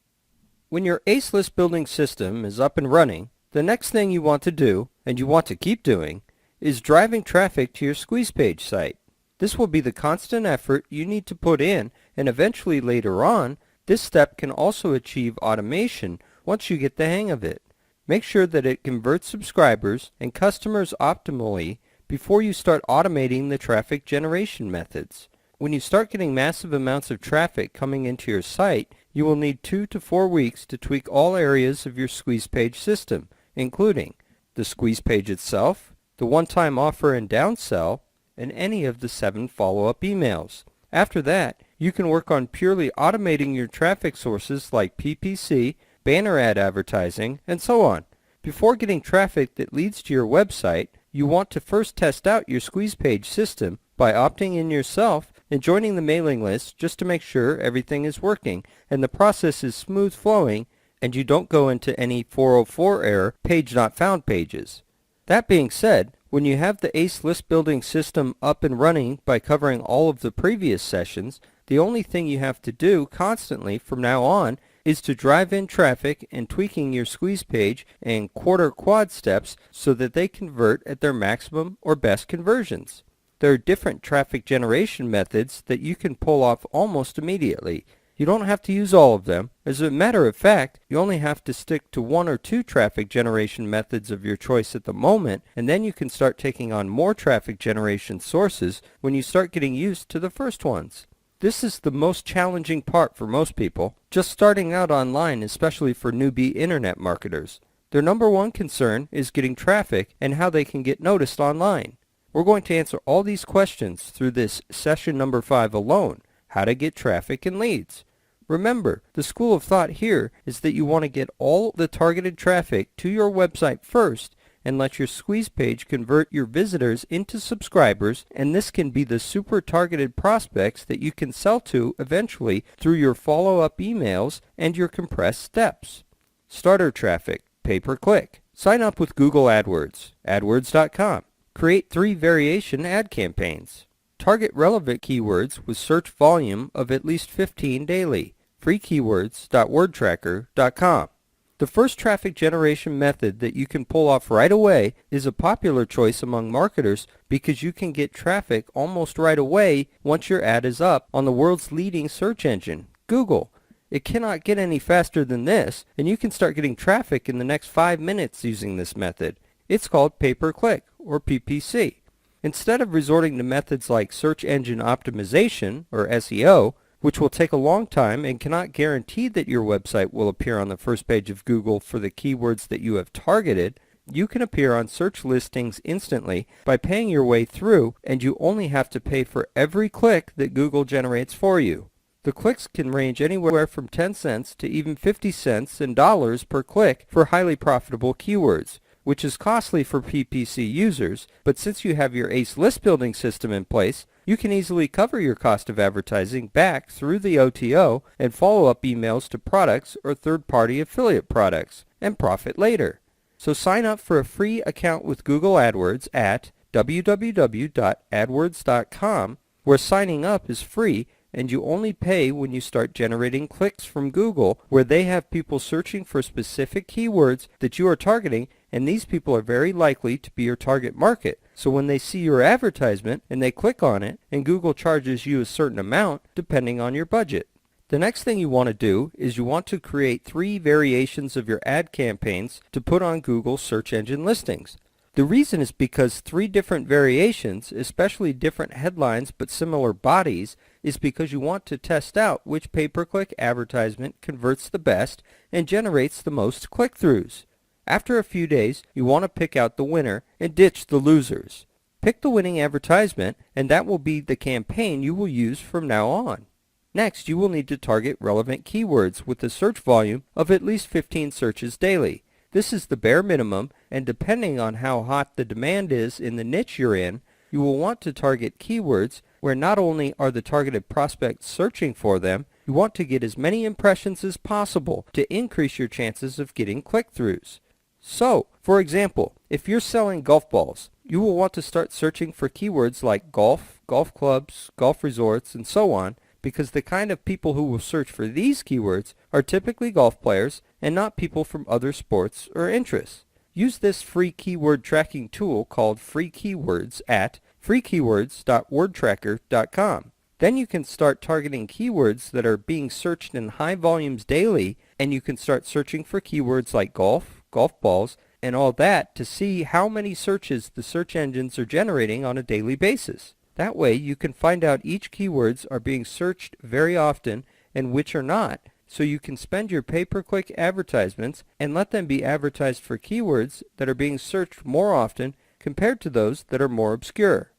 When your ACE List Building system is up and running, the next thing you want to do, and you want to keep doing, is driving traffic to your squeeze page site. This will be the constant effort you need to put in, and eventually later on, this step can also achieve automation once you get the hang of it. Make sure that it converts subscribers and customers optimally before you start automating the traffic generation methods. When you start getting massive amounts of traffic coming into your site, you will need 2 to 4 weeks to tweak all areas of your squeeze page system, including the squeeze page itself, the one-time offer and downsell, and any of the 7 follow-up emails. After that, you can work on purely automating your traffic sources like PPC, banner ad advertising, and so on. Before getting traffic that leads to your website, you want to first test out your squeeze page system by opting in yourself and joining the mailing list just to make sure everything is working and the process is smooth flowing and you don't go into any 404 error page not found pages. That being said, when you have the ACE list building system up and running by covering all of the previous sessions, the only thing you have to do constantly from now on is to drive in traffic and tweaking your squeeze page and quarter quad steps so that they convert at their maximum or best conversions. There are different traffic generation methods that you can pull off almost immediately. You don't have to use all of them. As a matter of fact, you only have to stick to 1 or 2 traffic generation methods of your choice at the moment, and then you can start taking on more traffic generation sources when you start getting used to the first ones. This is the most challenging part for most people, just starting out online, especially for newbie internet marketers. Their number one concern is getting traffic and how they can get noticed online. We're going to answer all these questions through this session number 5 alone, how to get traffic and leads. Remember, the school of thought here is that you want to get all the targeted traffic to your website first and let your squeeze page convert your visitors into subscribers, and this can be the super targeted prospects that you can sell to eventually through your follow-up emails and your compressed steps. Starter traffic, pay-per-click. Sign up with Google AdWords, adwords.com. Create 3 variation ad campaigns. Target relevant keywords with search volume of at least 15 daily. freekeywords.wordtracker.com. The first traffic generation method that you can pull off right away is a popular choice among marketers because you can get traffic almost right away once your ad is up on the world's leading search engine, Google. It cannot get any faster than this, and you can start getting traffic in the next 5 minutes using this method. It's called pay-per-click, or PPC. Instead of resorting to methods like search engine optimization, or SEO, which will take a long time and cannot guarantee that your website will appear on the first page of Google for the keywords that you have targeted, you can appear on search listings instantly by paying your way through, and you only have to pay for every click that Google generates for you. The clicks can range anywhere from 10 cents to even 50 cents in dollars per click for highly profitable keywords, which is costly for PPC users, but since you have your ACE list building system in place, you can easily cover your cost of advertising back through the OTO and follow-up emails to products or third-party affiliate products, and profit later. So sign up for a free account with Google AdWords at www.adwords.com, where signing up is free and you only pay when you start generating clicks from Google, where they have people searching for specific keywords that you are targeting, and these people are very likely to be your target market. So when they see your advertisement and they click on it, and Google charges you a certain amount depending on your budget. The next thing you want to do is you want to create 3 variations of your ad campaigns to put on Google search engine listings. The reason is because 3 different variations, especially different headlines but similar bodies, is because you want to test out which pay-per-click advertisement converts the best and generates the most click-throughs. After a few days, you want to pick out the winner and ditch the losers. Pick the winning advertisement, and that will be the campaign you will use from now on. Next, you will need to target relevant keywords with a search volume of at least 15 searches daily. This is the bare minimum, and depending on how hot the demand is in the niche you're in, you will want to target keywords where not only are the targeted prospects searching for them, you want to get as many impressions as possible to increase your chances of getting click-throughs. So, for example, if you're selling golf balls, you will want to start searching for keywords like golf, golf clubs, golf resorts, and so on, because the kind of people who will search for these keywords are typically golf players and not people from other sports or interests. Use this free keyword tracking tool called Free Keywords at freekeywords.wordtracker.com. Then you can start targeting keywords that are being searched in high volumes daily, and you can start searching for keywords like golf, golf balls, and all that to see how many searches the search engines are generating on a daily basis. That way you can find out each keywords are being searched very often and which are not, so you can spend your pay-per-click advertisements and let them be advertised for keywords that are being searched more often compared to those that are more obscure.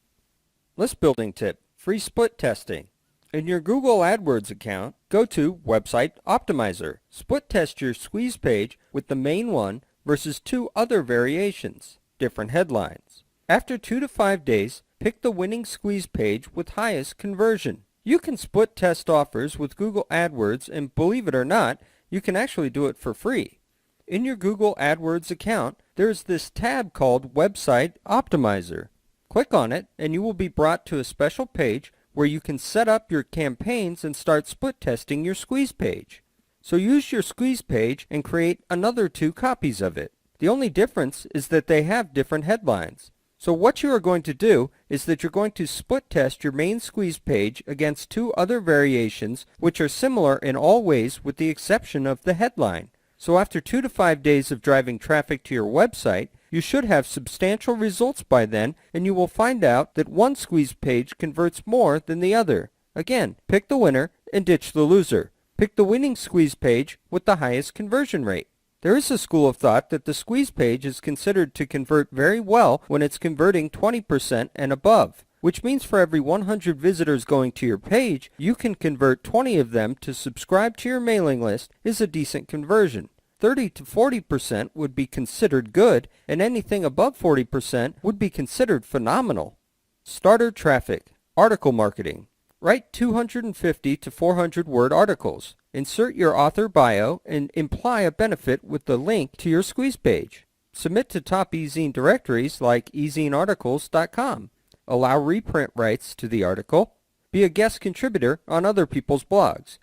List building tip, free split testing. In your Google AdWords account, go to Website Optimizer. Split test your squeeze page with the main one versus 2 other variations, different headlines. After 2 to 5 days, pick the winning squeeze page with highest conversion. You can split test offers with Google AdWords, and believe it or not, you can actually do it for free. In your Google AdWords account, there's this tab called Website Optimizer. Click on it, and you will be brought to a special page where you can set up your campaigns and start split testing your squeeze page. So use your squeeze page and create another 2 copies of it. The only difference is that they have different headlines. So what you are going to do is that you're going to split test your main squeeze page against 2 other variations which are similar in all ways with the exception of the headline. So after 2 to 5 days of driving traffic to your website, you should have substantial results by then, and you will find out that one squeeze page converts more than the other. Again, pick the winner and ditch the loser. Pick the winning squeeze page with the highest conversion rate. There is a school of thought that the squeeze page is considered to convert very well when it's converting 20% and above. which means for every 100 visitors going to your page, you can convert 20 of them to subscribe to your mailing list is a decent conversion. 30 to 40% would be considered good, and anything above 40% would be considered phenomenal. Starter traffic. Article marketing. Write 250 to 400 word articles. Insert your author bio and imply a benefit with the link to your squeeze page. Submit to top e-zine directories like ezinearticles.com. Allow reprint rights to the article. Be a guest contributor on other people's blogs.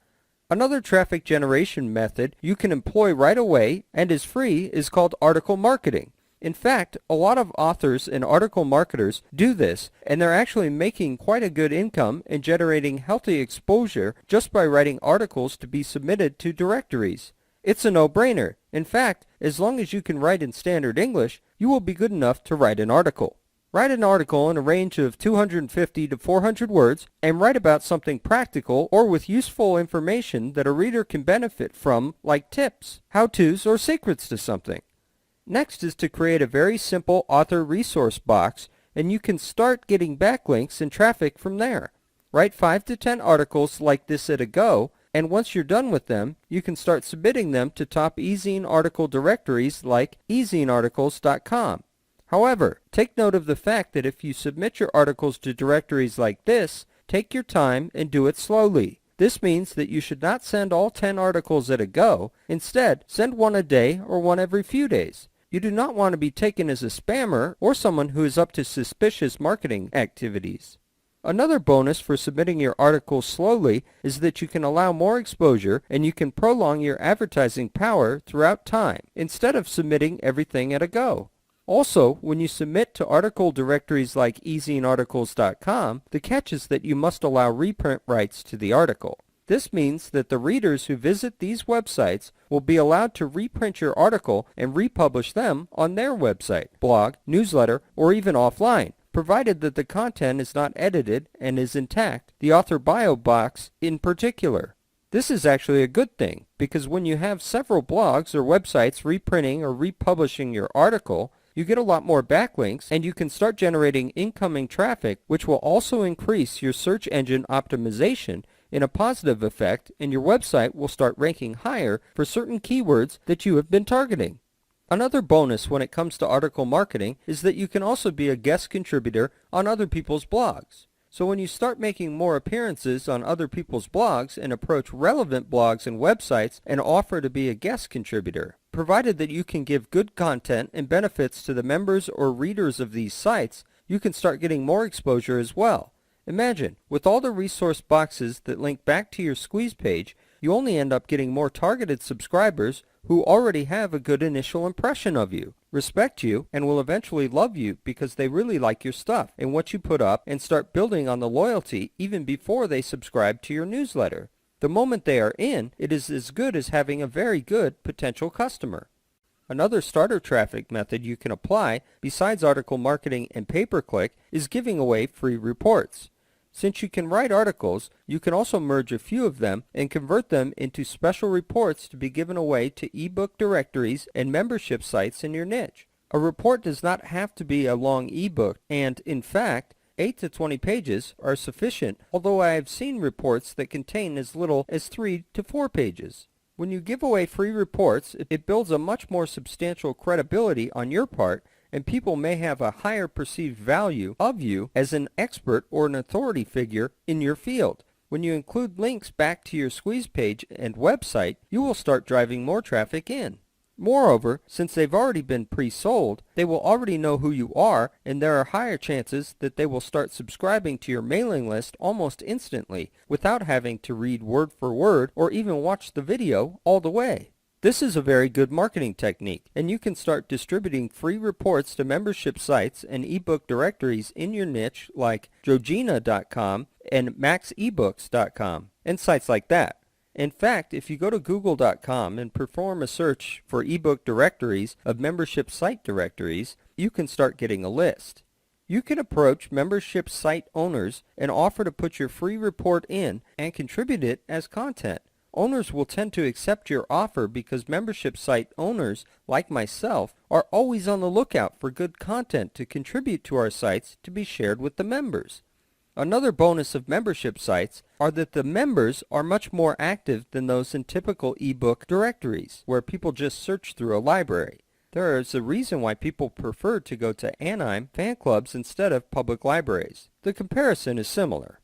Another traffic generation method you can employ right away and is free is called article marketing. In fact, a lot of authors and article marketers do this, and they're actually making quite a good income and generating healthy exposure just by writing articles to be submitted to directories. It's a no-brainer. In fact, as long as you can write in standard English, you will be good enough to write an article. Write an article in a range of 250 to 400 words and write about something practical or with useful information that a reader can benefit from, like tips, how-tos, or secrets to something. Next is to create a very simple author resource box, and you can start getting backlinks and traffic from there. Write 5 to 10 articles like this at a go, and once you're done with them, you can start submitting them to top e-zine article directories like ezinearticles.com. However, take note of the fact that if you submit your articles to directories like this, take your time and do it slowly. This means that you should not send all 10 articles at a go. Instead, send one a day or one every few days. You do not want to be taken as a spammer or someone who is up to suspicious marketing activities. Another bonus for submitting your articles slowly is that you can allow more exposure and you can prolong your advertising power throughout time instead of submitting everything at a go. Also, when you submit to article directories like ezinearticles.com, the catch is that you must allow reprint rights to the article. This means that the readers who visit these websites will be allowed to reprint your article and republish them on their website, blog, newsletter, or even offline, provided that the content is not edited and is intact, the author bio box in particular. This is actually a good thing, because when you have several blogs or websites reprinting or republishing your article, you get a lot more backlinks and you can start generating incoming traffic, which will also increase your search engine optimization in a positive effect, and your website will start ranking higher for certain keywords that you have been targeting. Another bonus when it comes to article marketing is that you can also be a guest contributor on other people's blogs. So when you start making more appearances on other people's blogs and approach relevant blogs and websites and offer to be a guest contributor, provided that you can give good content and benefits to the members or readers of these sites, you can start getting more exposure as well. Imagine, with all the resource boxes that link back to your squeeze page, you only end up getting more targeted subscribers who already have a good initial impression of you, respect you, and will eventually love you because they really like your stuff and what you put up, and start building on the loyalty even before they subscribe to your newsletter. The moment they are in, it is as good as having a very good potential customer. Another starter traffic method you can apply, besides article marketing and pay-per-click, is giving away free reports. Since you can write articles, you can also merge a few of them and convert them into special reports to be given away to ebook directories and membership sites in your niche. A report does not have to be a long ebook, and in fact, 8 to 20 pages are sufficient, although I have seen reports that contain as little as 3 to 4 pages. When you give away free reports, it builds a much more substantial credibility on your part, and people may have a higher perceived value of you as an expert or an authority figure in your field. When you include links back to your squeeze page and website, you will start driving more traffic in. Moreover, since they've already been pre-sold, they will already know who you are, and there are higher chances that they will start subscribing to your mailing list almost instantly without having to read word for word or even watch the video all the way. This is a very good marketing technique, and you can start distributing free reports to membership sites and ebook directories in your niche like jogina.com and maxebooks.com and sites like that. In fact, if you go to google.com and perform a search for ebook directories of membership site directories, you can start getting a list. You can approach membership site owners and offer to put your free report in and contribute it as content. owners will tend to accept your offer because membership site owners, like myself, are always on the lookout for good content to contribute to our sites to be shared with the members. Another bonus of membership sites are that the members are much more active than those in typical ebook directories, where people just search through a library. There is a reason why people prefer to go to Anime fan clubs instead of public libraries. The comparison is similar.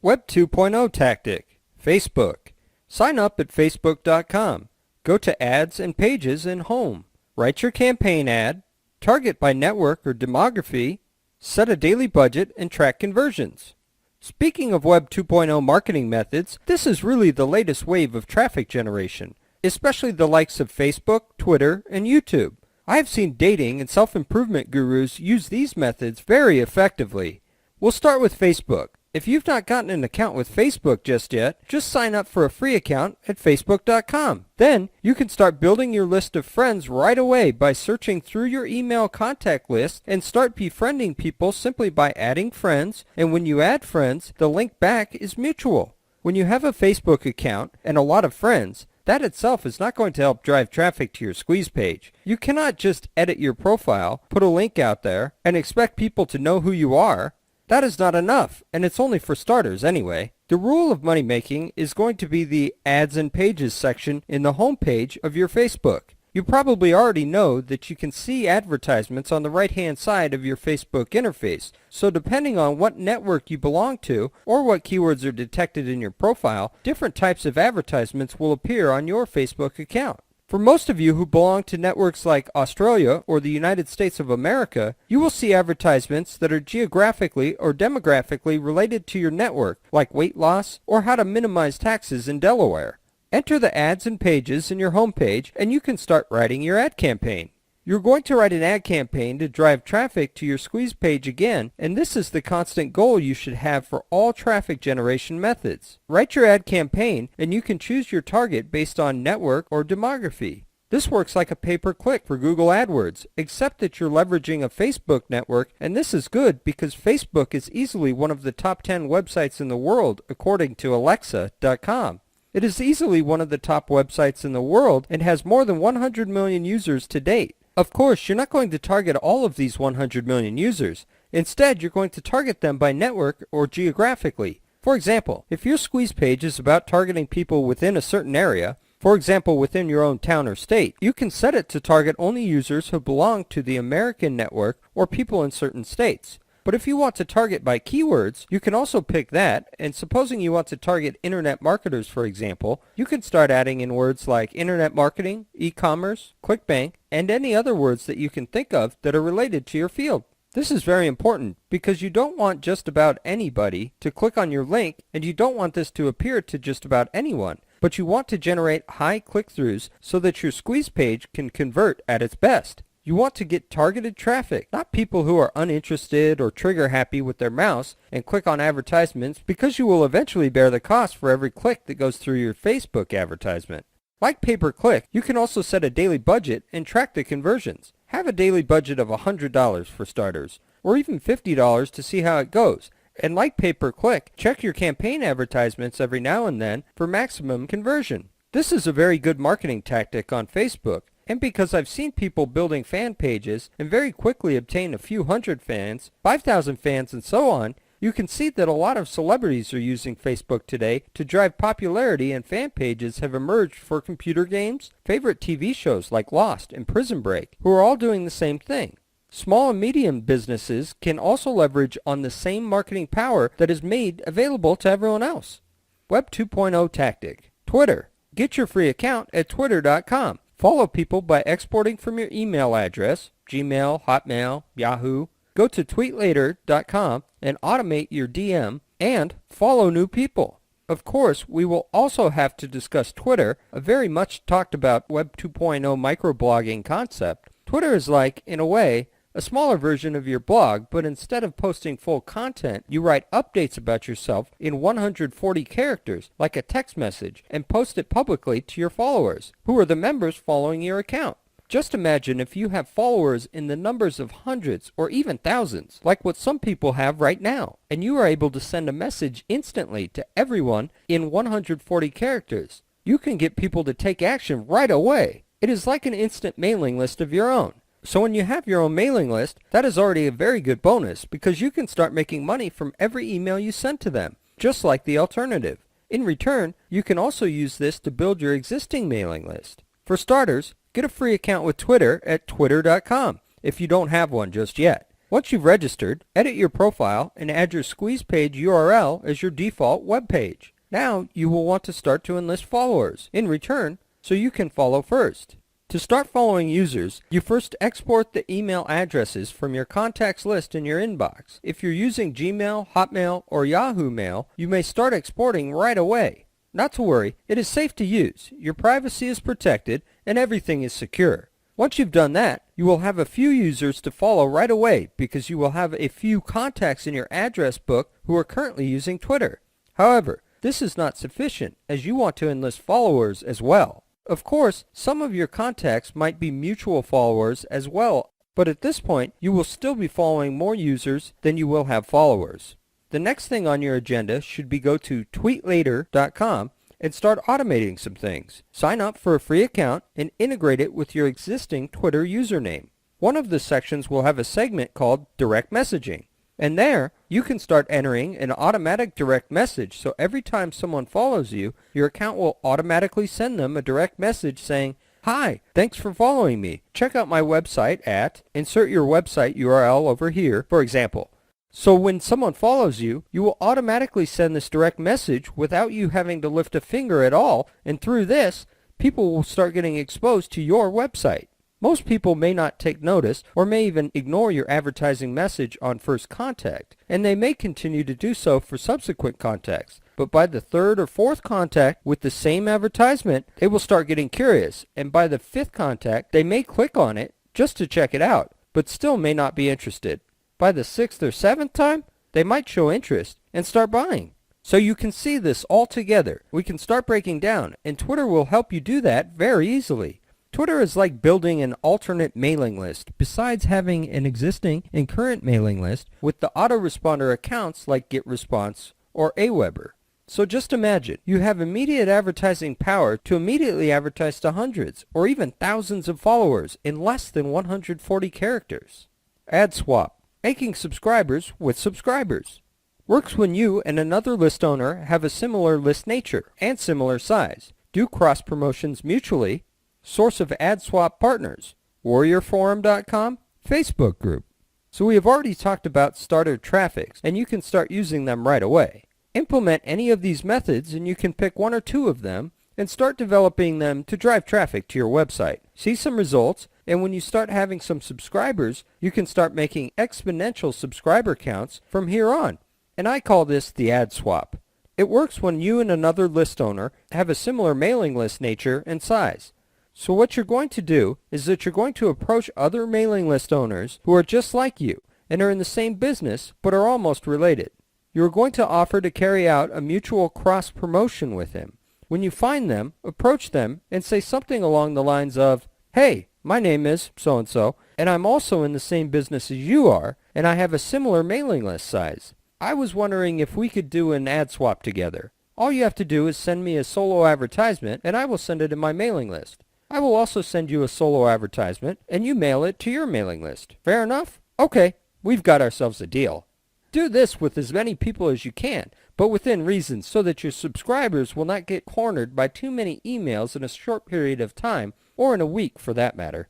Web 2.0 tactic. Facebook. Sign up at facebook.com. Go to Ads and Pages in Home. Write your campaign ad. Target by network or demography. Set a daily budget and track conversions. Speaking of Web 2.0 marketing methods, this is really the latest wave of traffic generation, especially the likes of Facebook, Twitter, and YouTube. I have seen dating and self-improvement gurus use these methods very effectively. We'll start with Facebook. If you've not gotten an account with Facebook just yet, just sign up for a free account at facebook.com. Then you can start building your list of friends right away by searching through your email contact list and start befriending people simply by adding friends, and when you add friends, the link back is mutual. When you have a Facebook account and a lot of friends, that itself is not going to help drive traffic to your squeeze page. You cannot just edit your profile, put a link out there, and expect people to know who you are. That is not enough, and it's only for starters anyway. The rule of money making is going to be the Ads and Pages section in the home page of your Facebook. You probably already know that you can see advertisements on the right-hand side of your Facebook interface, so depending on what network you belong to or what keywords are detected in your profile, different types of advertisements will appear on your Facebook account. For most of you who belong to networks like Australia or the United States of America, you will see advertisements that are geographically or demographically related to your network, like weight loss or how to minimize taxes in Delaware. Enter the Ads and Pages in your homepage and you can start writing your ad campaign. You're going to write an ad campaign to drive traffic to your squeeze page again, and this is the constant goal you should have for all traffic generation methods. Write your ad campaign and you can choose your target based on network or demography. This works like a pay-per-click for Google AdWords, except that you're leveraging a Facebook network, and this is good because Facebook is easily one of the top 10 websites in the world according to Alexa.com. It is easily one of the top websites in the world and has more than 100 million users to date. Of course, you're not going to target all of these 100 million users. Instead, you're going to target them by network or geographically. For example, if your squeeze page is about targeting people within a certain area, for example within your own town or state, you can set it to target only users who belong to the American network or people in certain states. But if you want to target by keywords, you can also pick that, and supposing you want to target internet marketers, for example, you can start adding in words like internet marketing, e-commerce, ClickBank, and any other words that you can think of that are related to your field. This is very important because you don't want just about anybody to click on your link, and you don't want this to appear to just about anyone, but you want to generate high click-throughs so that your squeeze page can convert at its best. You want to get targeted traffic, not people who are uninterested or trigger happy with their mouse and click on advertisements, because you will eventually bear the cost for every click that goes through your Facebook advertisement. Like pay-per-click, you can also set a daily budget and track the conversions. Have a daily budget of $100 for starters, or even $50 to see how it goes. And like pay-per-click, check your campaign advertisements every now and then for maximum conversion. This is a very good marketing tactic on Facebook. And because I've seen people building fan pages and very quickly obtain a few hundred fans, 5,000 fans, and so on, you can see that a lot of celebrities are using Facebook today to drive popularity, and fan pages have emerged for computer games, favorite TV shows like Lost and Prison Break, who are all doing the same thing. Small and medium businesses can also leverage on the same marketing power that is made available to everyone else. Web 2.0 tactic. Twitter. Get your free account at twitter.com. Follow people by exporting from your email address, Gmail, Hotmail, Yahoo. Go to tweetlater.com and automate your DM, and follow new people. Of course, we will also have to discuss Twitter, a very much talked about Web 2.0 microblogging concept. Twitter is like, in a way, a smaller version of your blog, but instead of posting full content, you write updates about yourself in 140 characters, like a text message, and post it publicly to your followers, who are the members following your account. Just imagine if you have followers in the numbers of hundreds or even thousands, like what some people have right now, and you are able to send a message instantly to everyone in 140 characters. you can get people to take action right away. It is like an instant mailing list of your own. So when you have your own mailing list, that is already a very good bonus because you can start making money from every email you send to them, just like the alternative. In return, you can also use this to build your existing mailing list. For starters, get a free account with Twitter at twitter.com if you don't have one just yet. Once you've registered, edit your profile and add your squeeze page URL as your default web page. Now you will want to start to enlist followers in return so you can follow first. To start following users, you first export the email addresses from your contacts list in your inbox. If you're using Gmail, Hotmail, or Yahoo Mail, you may start exporting right away. Not to worry, it is safe to use, your privacy is protected, and everything is secure. Once you've done that, you will have a few users to follow right away because you will have a few contacts in your address book who are currently using Twitter. However, this is not sufficient as you want to enlist followers as well. Of course, some of your contacts might be mutual followers as well, but at this point, you will still be following more users than you will have followers. The next thing on your agenda should be go to tweetlater.com and start automating some things. Sign up for a free account and integrate it with your existing Twitter username. One of the sections will have a segment called direct messaging. And there, you can start entering an automatic direct message, so every time someone follows you, your account will automatically send them a direct message saying, "Hi, thanks for following me. Check out my website at," insert your website URL over here, for example. So when someone follows you, you will automatically send this direct message without you having to lift a finger at all, and through this, people will start getting exposed to your website. Most people may not take notice or may even ignore your advertising message on first contact, and they may continue to do so for subsequent contacts. But by the third or fourth contact with the same advertisement, they will start getting curious, and by the fifth contact, they may click on it just to check it out, but still may not be interested. By the sixth or seventh time, they might show interest and start buying. So you can see this all together. We can start breaking down, and Twitter will help you do that very easily. Twitter is like building an alternate mailing list, besides having an existing and current mailing list with the autoresponder accounts like GetResponse or Aweber. So just imagine, you have immediate advertising power to immediately advertise to hundreds or even thousands of followers in less than 140 characters. Ad swap, making subscribers with subscribers. Works when you and another list owner have a similar list nature and similar size. Do cross promotions mutually. Source of ad swap partners, warriorforum.com, Facebook group. So we have already talked about starter traffics, and you can start using them right away. Implement any of these methods and you can pick one or two of them and start developing them to drive traffic to your website. See some results, and when you start having some subscribers, you can start making exponential subscriber counts from here on. And I call this the ad swap. It works when you and another list owner have a similar mailing list nature and size. So what you're going to do is that you're going to approach other mailing list owners who are just like you and are in the same business but are almost related. You're going to offer to carry out a mutual cross promotion with him. When you find them, approach them and say something along the lines of, "Hey, my name is so-and-so, and I'm also in the same business as you are, and I have a similar mailing list size. I was wondering if we could do an ad swap together. All you have to do is send me a solo advertisement and I will send it in my mailing list. I will also send you a solo advertisement, and you mail it to your mailing list. Fair enough? Okay, we've got ourselves a deal." Do this with as many people as you can, but within reason so that your subscribers will not get cornered by too many emails in a short period of time, or in a week for that matter.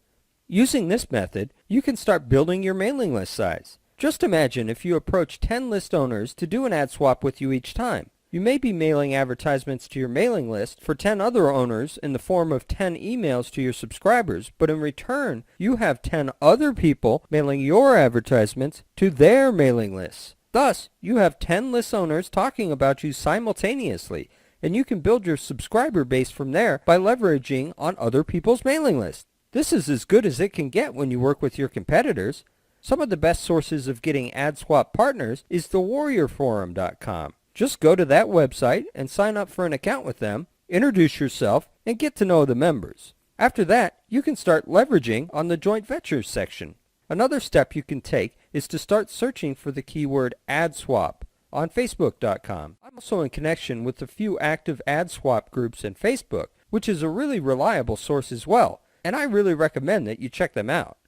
Using this method, you can start building your mailing list size. Just imagine if you approach 10 list owners to do an ad swap with you each time. You may be mailing advertisements to your mailing list for 10 other owners in the form of 10 emails to your subscribers, but in return, you have 10 other people mailing your advertisements to their mailing lists. Thus, you have 10 list owners talking about you simultaneously, and you can build your subscriber base from there by leveraging on other people's mailing lists. This is as good as it can get when you work with your competitors. Some of the best sources of getting ad swap partners is the warriorforum.com. Just go to that website and sign up for an account with them, introduce yourself, and get to know the members. After that, you can start leveraging on the joint ventures section. Another step you can take is to start searching for the keyword ad swap on facebook.com. Also in connection with a few active ad swap groups in Facebook, which is a really reliable source as well, and I really recommend that you check them out.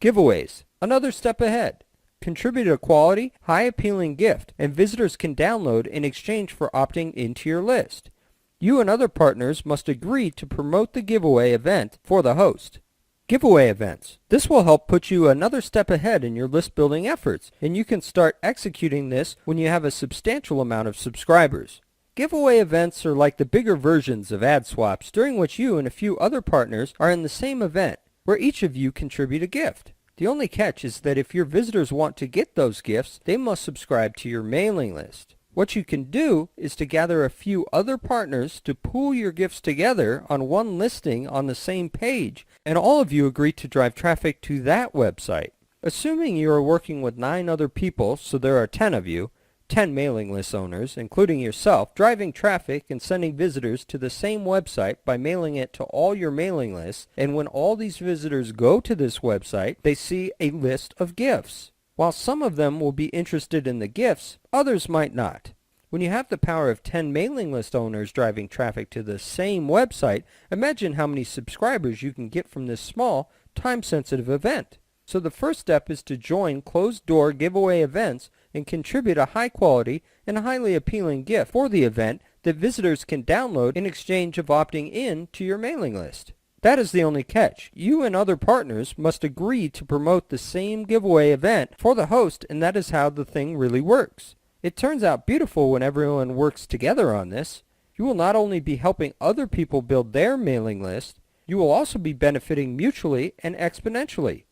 Giveaways, another step ahead. Contribute a quality, high appealing gift, and visitors can download in exchange for opting into your list. You and other partners must agree to promote the giveaway event for the host. Giveaway events. This will help put you another step ahead in your list building efforts, and you can start executing this when you have a substantial amount of subscribers. Giveaway events are like the bigger versions of ad swaps, during which you and a few other partners are in the same event, where each of you contribute a gift. The only catch is that if your visitors want to get those gifts, they must subscribe to your mailing list. What you can do is to gather a few other partners to pool your gifts together on one listing on the same page, and all of you agree to drive traffic to that website. Assuming you are working with 9 other people, so there are 10 of you, 10 mailing list owners, including yourself, driving traffic and sending visitors to the same website by mailing it to all your mailing lists, and when all these visitors go to this website, they see a list of gifts. While some of them will be interested in the gifts, others might not. When you have the power of 10 mailing list owners driving traffic to the same website, imagine how many subscribers you can get from this small, time-sensitive event. So the first step is to join closed-door giveaway events and contribute a high-quality and highly appealing gift for the event that visitors can download in exchange of opting in to your mailing list. That is the only catch. You and other partners must agree to promote the same giveaway event for the host, and that is how the thing really works. It turns out beautiful when everyone works together on this. You will not only be helping other people build their mailing list, you will also be benefiting mutually and exponentially.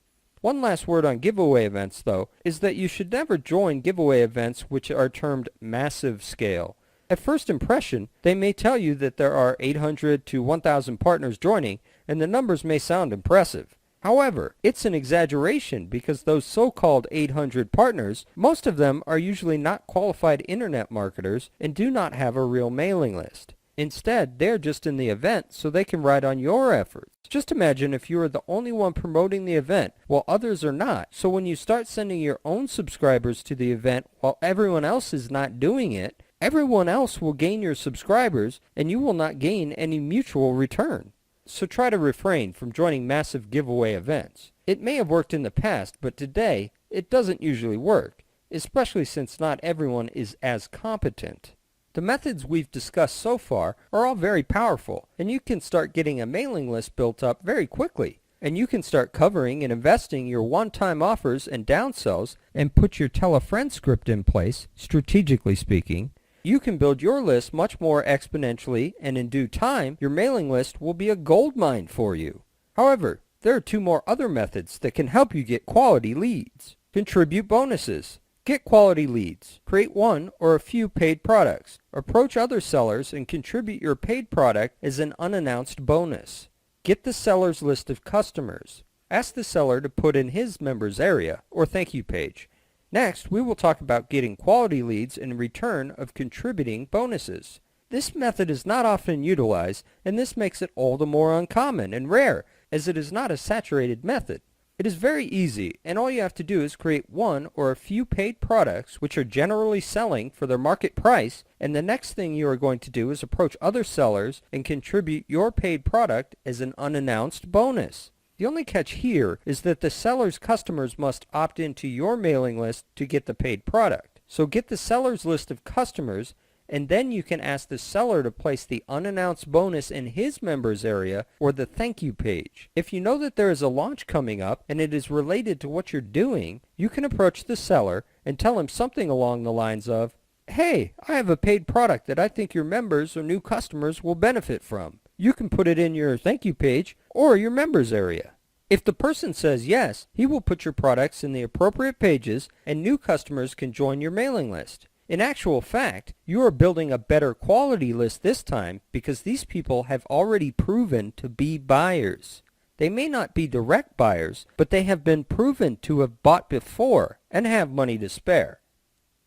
One last word on giveaway events, though, is that you should never join giveaway events which are termed massive scale. At first impression, they may tell you that there are 800 to 1,000 partners joining, and the numbers may sound impressive. However, it's an exaggeration because those so-called 800 partners, most of them are usually not qualified internet marketers and do not have a real mailing list. Instead, they're just in the event so they can ride on your efforts. Just imagine if you are the only one promoting the event while others are not. So when you start sending your own subscribers to the event while everyone else is not doing it, everyone else will gain your subscribers and you will not gain any mutual return. So try to refrain from joining massive giveaway events. It may have worked in the past, but today it doesn't usually work, especially since not everyone is as competent. The methods we've discussed so far are all very powerful, and you can start getting a mailing list built up very quickly. And you can start covering and investing your one-time offers and downsells and put your tell-a-friend script in place, strategically speaking. You can build your list much more exponentially, and in due time, your mailing list will be a goldmine for you. However, there are 2 more other methods that can help you get quality leads. Contribute bonuses. Get quality leads. Create 1 or a few paid products. Approach other sellers and contribute your paid product as an unannounced bonus. Get the seller's list of customers. Ask the seller to put in his members area or thank you page. Next, we will talk about getting quality leads in return of contributing bonuses. This method is not often utilized, and this makes it all the more uncommon and rare, as it is not a saturated method. It is very easy, and all you have to do is create 1 or a few paid products which are generally selling for their market price, and the next thing you are going to do is approach other sellers and contribute your paid product as an unannounced bonus. The only catch here is that the seller's customers must opt into your mailing list to get the paid product. So get the seller's list of customers, and then you can ask the seller to place the unannounced bonus in his members area or the thank you page. If you know that there is a launch coming up and it is related to what you're doing, you can approach the seller and tell him something along the lines of, "Hey, I have a paid product that I think your members or new customers will benefit from. You can put it in your thank you page or your members area." If the person says yes, he will put your products in the appropriate pages and new customers can join your mailing list. In actual fact, you are building a better quality list this time because these people have already proven to be buyers. They may not be direct buyers, but they have been proven to have bought before and have money to spare.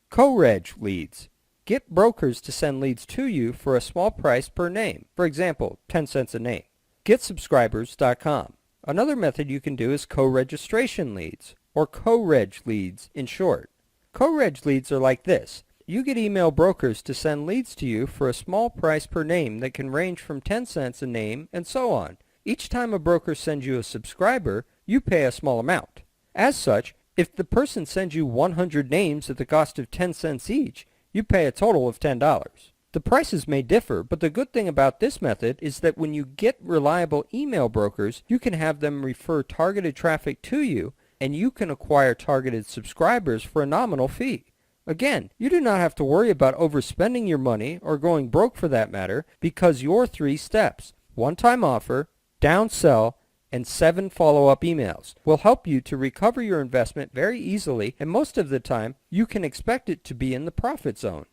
Co-reg leads. Get brokers to send leads to you for a small price per name, for example, 10 cents a name. GetSubscribers.com. Another method you can do is co-registration leads, or co-reg leads in short. Co-reg leads are like this. you get email brokers to send leads to you for a small price per name that can range from 10 cents a name and so on. Each time a broker sends you a subscriber, you pay a small amount. As such, if the person sends you 100 names at the cost of 10 cents each, you pay a total of $10. The prices may differ, but the good thing about this method is that when you get reliable email brokers, you can have them refer targeted traffic to you, and you can acquire targeted subscribers for a nominal fee. Again, you do not have to worry about overspending your money or going broke for that matter, because your 3 steps, one-time offer, downsell, and 7 follow-up emails will help you to recover your investment very easily, and most of the time you can expect it to be in the profit zone.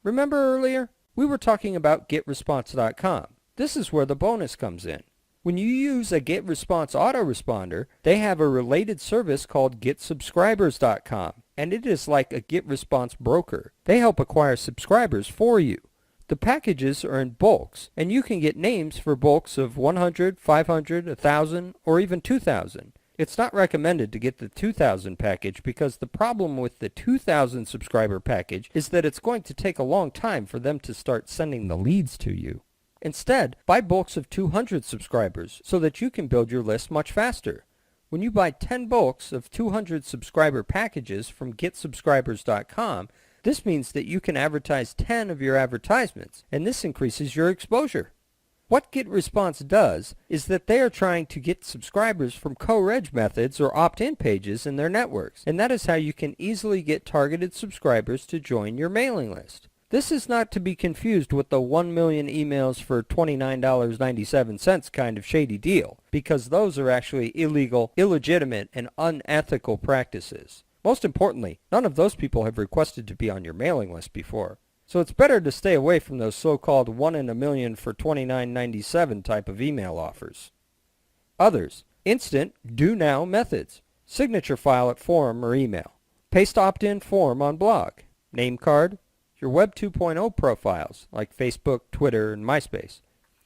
Remember earlier? We were talking about getresponse.com. This is where the bonus comes in. When you use a GetResponse autoresponder, they have a related service called getsubscribers.com, and it is like a GetResponse broker. They help acquire subscribers for you. The packages are in bulks, and you can get names for bulks of 100, 500, 1,000, or even 2,000. It's not recommended to get the 2,000 package because the problem with the 2,000 subscriber package is that it's going to take a long time for them to start sending the leads to you. Instead, buy bulks of 200 subscribers so that you can build your list much faster. When you buy 10 bulks of 200 subscriber packages from getsubscribers.com, this means that you can advertise 10 of your advertisements, and this increases your exposure. What GetResponse does is that they are trying to get subscribers from co-reg methods or opt-in pages in their networks, and that is how you can easily get targeted subscribers to join your mailing list. This is not to be confused with the 1 million emails for $29.97 kind of shady deal, because those are actually illegal, illegitimate, and unethical practices. Most importantly, none of those people have requested to be on your mailing list before. So it's better to stay away from those so-called 1 in a million for $29.97 type of email offers. Others: instant, do now methods. Signature file at forum or email. Paste opt-in form on blog. Name card. Your Web 2.0 profiles like Facebook, Twitter, and MySpace.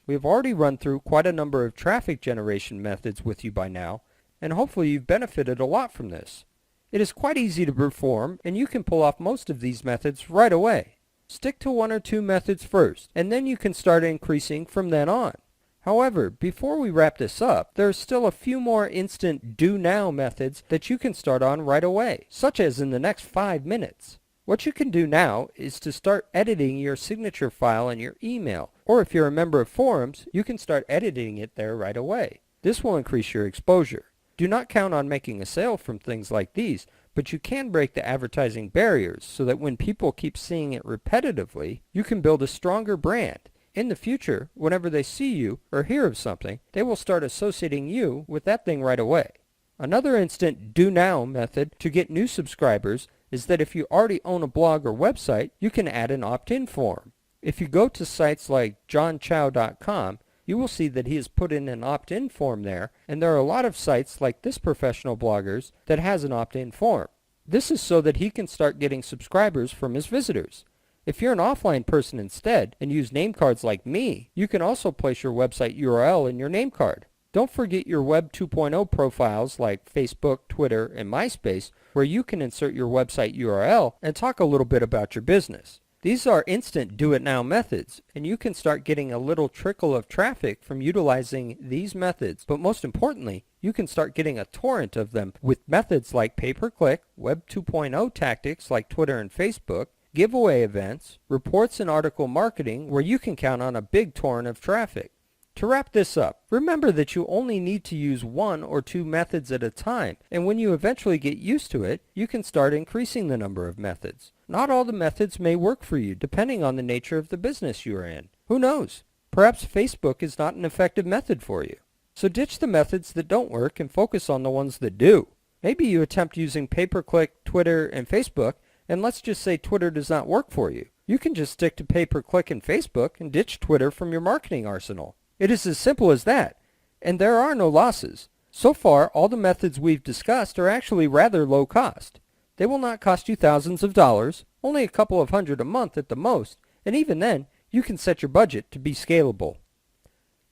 We have already run through quite a number of traffic generation methods with you by now, and hopefully you've benefited a lot from this. It is quite easy to perform, and you can pull off most of these methods right away. Stick to 1 or 2 methods first, and then you can start increasing from then on. However, before we wrap this up, there are still a few more instant do now methods that you can start on right away, such as in the next 5 minutes. What you can do now is to start editing your signature file in your email, or if you're a member of forums, you can start editing it there right away. This will increase your exposure. Do not count on making a sale from things like these, but you can break the advertising barriers so that when people keep seeing it repetitively, you can build a stronger brand. In the future, whenever they see you or hear of something, they will start associating you with that thing right away. Another instant do now method to get new subscribers is that if you already own a blog or website, you can add an opt-in form. If you go to sites like johnchow.com, you will see that he has put in an opt-in form there, and there are a lot of sites like This Professional Bloggers that has an opt-in form. This is so that he can start getting subscribers from his visitors. If you're an offline person instead and use name cards like me, you can also place your website URL in your name card. Don't forget your Web 2.0 profiles like Facebook, Twitter, and MySpace, where you can insert your website URL and talk a little bit about your business. These are instant do-it-now methods, and you can start getting a little trickle of traffic from utilizing these methods, but most importantly, you can start getting a torrent of them with methods like pay-per-click, Web 2.0 tactics like Twitter and Facebook, giveaway events, reports and article marketing where you can count on a big torrent of traffic. To wrap this up, remember that you only need to use 1 or 2 methods at a time, and when you eventually get used to it, you can start increasing the number of methods. Not all the methods may work for you depending on the nature of the business you are in. Who knows? Perhaps Facebook is not an effective method for you. So ditch the methods that don't work and focus on the ones that do. Maybe you attempt using pay-per-click, Twitter, and Facebook, and let's just say Twitter does not work for you. You can just stick to pay-per-click and Facebook and ditch Twitter from your marketing arsenal. It is as simple as that, and there are no losses. So far, all the methods we've discussed are actually rather low cost. They will not cost you thousands of dollars, only a couple of hundred a month at the most, and even then, you can set your budget to be scalable.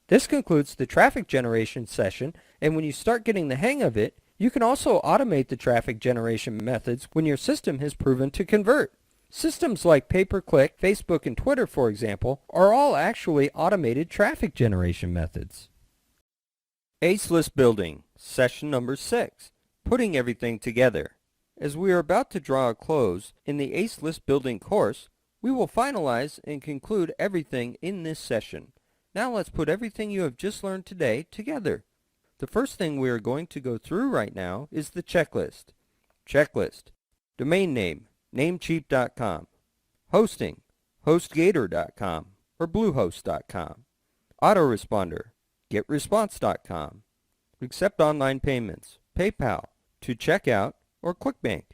This concludes the traffic generation session, and when you start getting the hang of it, you can also automate the traffic generation methods when your system has proven to convert. Systems like pay-per-click, Facebook, and Twitter, for example, are all actually automated traffic generation methods. ACE List Building, Session number 6, Putting Everything Together. As we are about to draw a close in the ACE List Building course, we will finalize and conclude everything in this session. Now let's put everything you have just learned today together. The first thing we are going to go through right now is the checklist. Checklist. Domain name, namecheap.com. Hosting, hostgator.com or bluehost.com. Autoresponder, getresponse.com. Accept online payments, PayPal, to checkout, or ClickBank.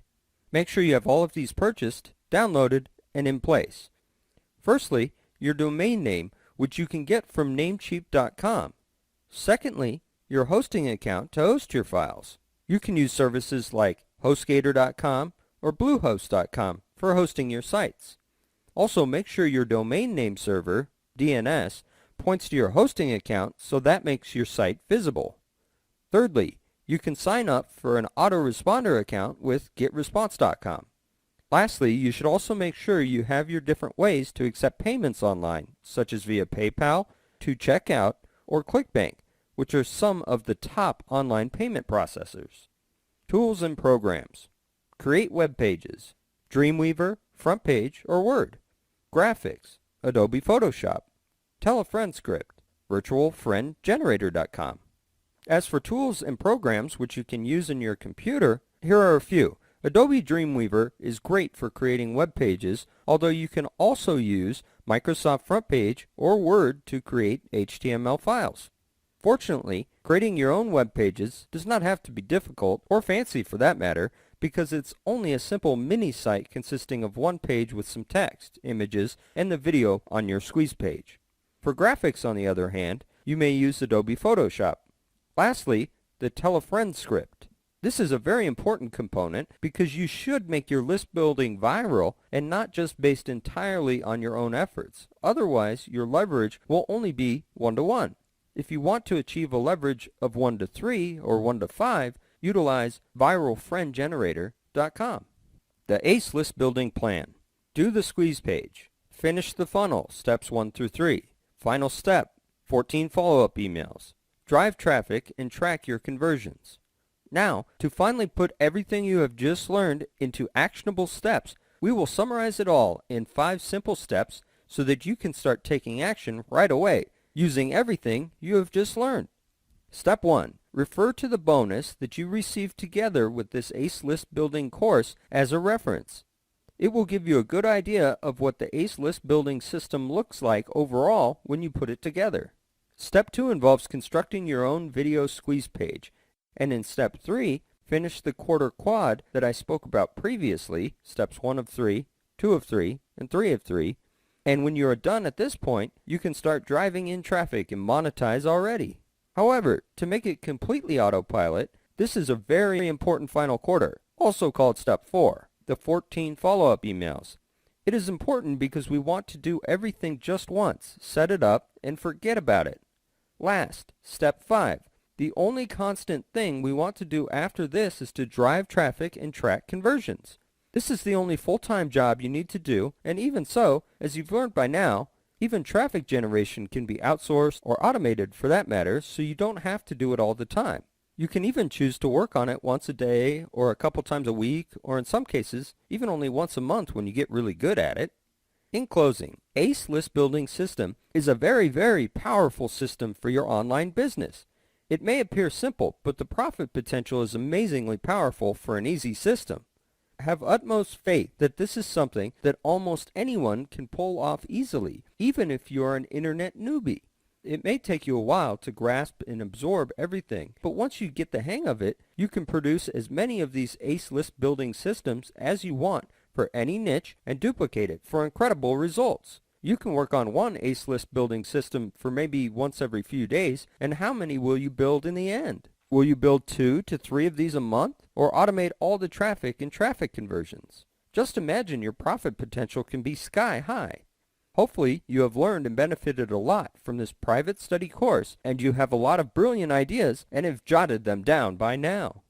Make sure you have all of these purchased, downloaded, and in place. Firstly, your domain name, which you can get from namecheap.com. Secondly, your hosting account to host your files. You can use services like hostgator.com or bluehost.com for hosting your sites. Also, make sure your domain name server, DNS, points to your hosting account so that makes your site visible. Thirdly, you can sign up for an autoresponder account with getresponse.com. Lastly, you should also make sure you have your different ways to accept payments online, such as via PayPal, to checkout, or ClickBank, which are some of the top online payment processors. Tools and programs. Create web pages. Dreamweaver, FrontPage, or Word. Graphics. Adobe Photoshop. Tell a Friend script. virtualfriendgenerator.com. As for tools and programs which you can use in your computer, here are a few. Adobe Dreamweaver is great for creating web pages, although you can also use Microsoft FrontPage or Word to create HTML files. Fortunately, creating your own web pages does not have to be difficult, or fancy for that matter, because it's only a simple mini site consisting of one page with some text, images, and the video on your squeeze page. For graphics, on the other hand, you may use Adobe Photoshop. Lastly, the Tell a Friend script. This is a very important component because you should make your list building viral and not just based entirely on your own efforts. Otherwise, your leverage will only be 1-to-1. If you want to achieve a leverage of 1-to-3 or 1-to-5, utilize viralfriendgenerator.com. The ACE List Building Plan. Do the squeeze page. Finish the funnel, steps 1 through 3. Final step, 14 follow-up emails. Drive traffic and track your conversions. Now, to finally put everything you have just learned into actionable steps, we will summarize it all in 5 simple steps so that you can start taking action right away, using everything you have just learned. Step 1. Refer to the bonus that you received together with this ACE List Building course as a reference. It will give you a good idea of what the ACE List Building system looks like overall when you put it together. Step 2 involves constructing your own video squeeze page. And in Step 3, finish the quarter quad that I spoke about previously, Steps 1 of 3, 2 of 3, and 3 of 3. And when you are done at this point, you can start driving in traffic and monetize already. However, to make it completely autopilot, this is a very important final quarter, also called Step 4, the 14 follow-up emails. It is important because we want to do everything just once, set it up, and forget about it. Last, Step 5. The only constant thing we want to do after this is to drive traffic and track conversions. This is the only full-time job you need to do, and even so, as you've learned by now, even traffic generation can be outsourced or automated for that matter, so you don't have to do it all the time. You can even choose to work on it once a day or a couple times a week, or in some cases, even only once a month when you get really good at it. In closing, ACE List Building System is a very, very powerful system for your online business. It may appear simple, but the profit potential is amazingly powerful for an easy system. Have utmost faith that this is something that almost anyone can pull off easily, even if you are an internet newbie. It may take you a while to grasp and absorb everything, but once you get the hang of it, you can produce as many of these ACE List Building systems as you want for any niche and duplicate it for incredible results. You can work on one ACE List Building system for maybe once every few days, and how many will you build in the end? Will you build 2 to 3 of these a month, or automate all the traffic and traffic conversions? Just imagine your profit potential can be sky high. Hopefully you have learned and benefited a lot from this private study course, and you have a lot of brilliant ideas and have jotted them down by now.